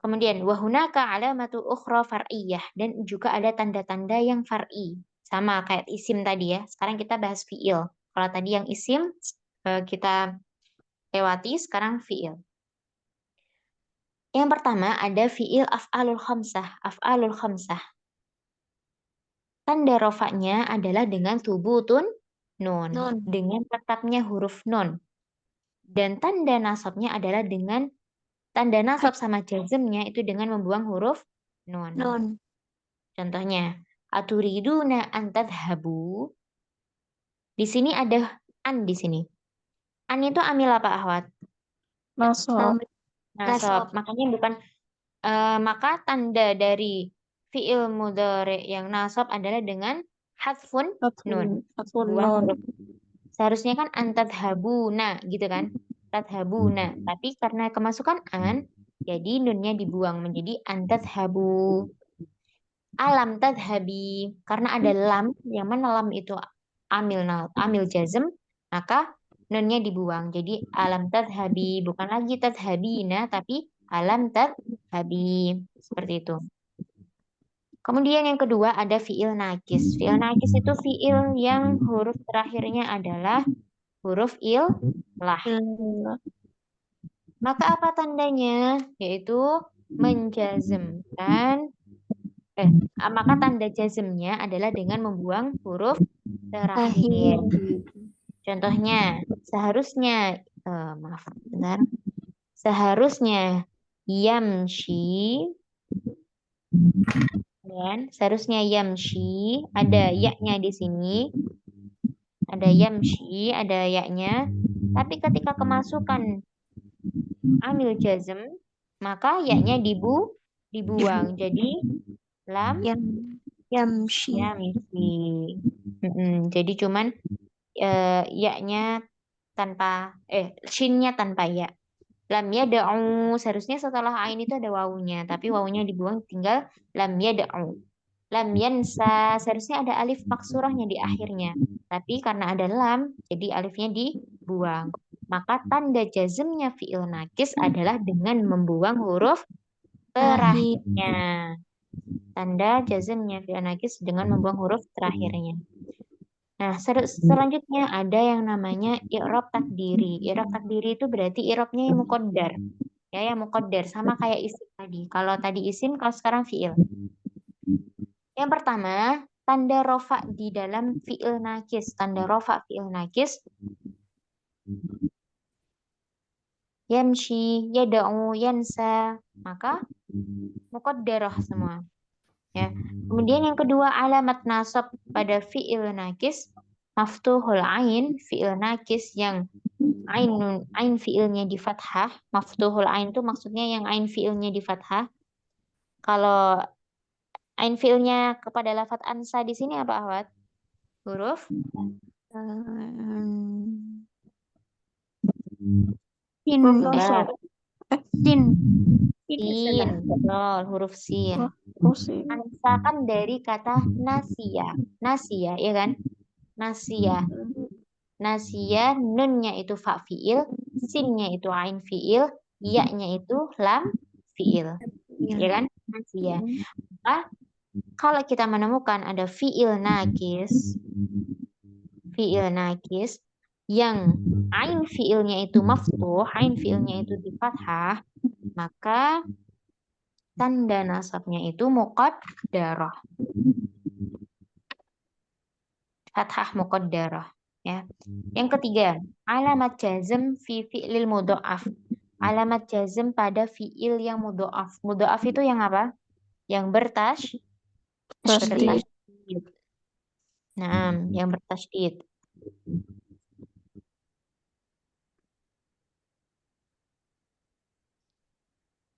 [SPEAKER 1] Kemudian wahunaka alamatu ukhra far'iyah, dan juga ada tanda-tanda yang far'i. Sama kayak isim tadi ya. Sekarang kita bahas fi'il. Kalau tadi yang isim kita lewati, sekarang fi'il. Yang pertama ada fi'il af'alul khamsah. Tanda rofaknya adalah dengan thubutun nun, dengan tetapnya huruf nun. Dan tanda nasabnya adalah dengan tanda nasab sama jazmnya itu dengan membuang huruf nun. Contohnya, aturiduna an tadhhabu. Di sini ada an di sini. An itu amil apa akhwat?
[SPEAKER 4] Nasab.
[SPEAKER 1] Nasab. Makanya bukan maka tanda dari fi'il mudhari yang nasab adalah dengan hadfun nun. Buang huruf. Seharusnya kan an tadhhabuna gitu kan? Tadhhabuna. Tapi karena kemasukan an, jadi nunnya dibuang menjadi an tadhhabu. Alam tadhabi, karena ada lam, yang mana lam itu amil jazm, maka nunnya dibuang. Jadi alam tadhabi, bukan lagi tadhabina, tapi alam tadhabi. Seperti itu. Kemudian yang kedua ada fi'il nakis. Fi'il nakis itu fi'il yang huruf terakhirnya adalah huruf ilah. Maka apa tandanya? Yaitu menjazmkan maka tanda jazmnya adalah dengan membuang huruf terakhir. Contohnya, seharusnya yamshi, dan seharusnya yamshi, ada ya-nya di sini, ada yamshi, ada ya-nya, tapi ketika kemasukan amil jazm, maka ya-nya dibuang, jadi lam yamshi. Jadi cuman ya-nya tanpa shinnya tanpa ya. Lam yad'u, seharusnya setelah ain itu ada wawunya, tapi wawunya dibuang, tinggal lam yad'u. Lam yansa, seharusnya ada alif maksurahnya di akhirnya, tapi karena ada lam, jadi alifnya dibuang. Maka tanda jazmnya fi'il nakis adalah dengan membuang huruf terakhirnya. Tanda jazmnya fi'il nakis dengan membuang huruf terakhirnya. Nah, selanjutnya ada yang namanya i'rab takdiri. I'rab takdiri itu berarti i'rabnya yang muqaddar. Ya, yang muqaddar sama kayak isim tadi. Kalau tadi isim, kalau sekarang fiil. Yang pertama, tanda rofa di dalam fiil nakis. Tanda rofa fiil nakis. Yamshi, yada'u, yansa. Maka muqaddarah semua. Ya. Kemudian yang kedua, alamat nasab pada fiil nakis. Maftuhul ain, fiil nakis yang ain fiilnya di fathah. Maftuhul ain itu maksudnya yang ain fiilnya di fathah. Kalau ain fiilnya kepada lafadz ansa di sini apa, Ahwat? Huruf
[SPEAKER 2] Sin.
[SPEAKER 1] enggak.
[SPEAKER 2] Sin.
[SPEAKER 1] Sin, betul, huruf sin.
[SPEAKER 4] Pusing.
[SPEAKER 1] Ansa kan dari kata nasia. Nasia, ya kan? Nasia. Nasia, nunnya itu fa fiil, sinnya itu ain fiil, ya-nya itu lam fiil. Ya kan? Nasia. Maka kalau kita menemukan ada fiil nakis yang ain fiilnya itu maftuh, ain fiilnya itu di fathah, maka tanda nasabnya itu muqaddarah. Fathah muqaddarah, ya. Yang ketiga, alamat jazm fi fi'lil mudha'af. Alamat jazm pada fi'il yang mudha'af. Mudha'af itu yang apa? Yang
[SPEAKER 4] Tasdid.
[SPEAKER 1] bertasydid. Nah, yang bertasydid.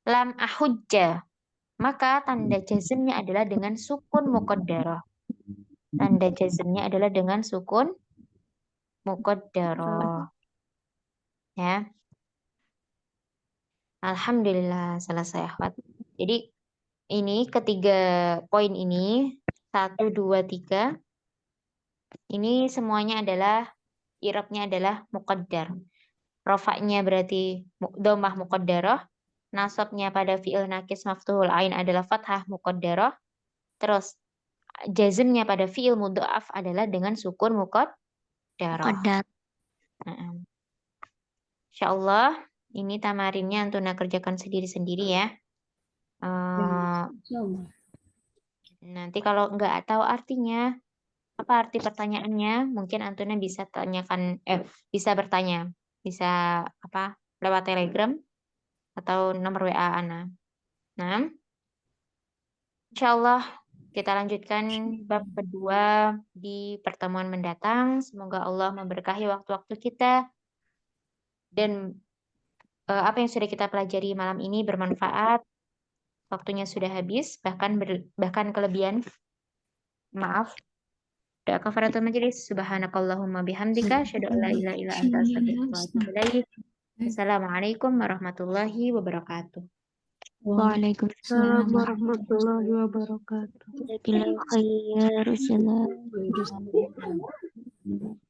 [SPEAKER 1] Lam ahujja. Maka tanda jazmnya adalah dengan sukun muqaddarah. Tanda jazmnya adalah dengan sukun muqaddarah. Ya. Alhamdulillah selesai, akhwat. Jadi ini ketiga poin ini 1, 2, 3 ini semuanya adalah i'rabnya adalah muqaddar. Rofaknya berarti dhammah muqaddarah. Nasabnya pada fi'il nakis maftuhul ain adalah fathah muqaddarah. Terus jazmnya pada fi'il mudha'af adalah dengan sukun muqaddarah.
[SPEAKER 2] Muqaddar.
[SPEAKER 1] Insyaallah ini tamarinnya Antuna kerjakan sendiri-sendiri ya.
[SPEAKER 3] Insyaallah.
[SPEAKER 1] Nanti kalau nggak tahu artinya, apa arti pertanyaannya, mungkin Antuna bisa tanyakan, bisa bertanya, bisa apa lewat Telegram atau nomor WA Ana. Nah, insyaallah kita lanjutkan bab kedua di pertemuan mendatang. Semoga Allah memberkahi waktu-waktu kita dan apa yang sudah kita pelajari malam ini bermanfaat. Waktunya sudah habis, bahkan kelebihan. Maaf. Doa kafaratul majelis. Subhanakallahumma bihamdika asyhadu an la ilaha illa anta astaghfiruka wa atubu ilaik. Assalamualaikum warahmatullahi wabarakatuh.
[SPEAKER 2] Waalaikumsalam
[SPEAKER 3] warahmatullahi wabarakatuh.
[SPEAKER 2] warahmatullahi wabarakatuh.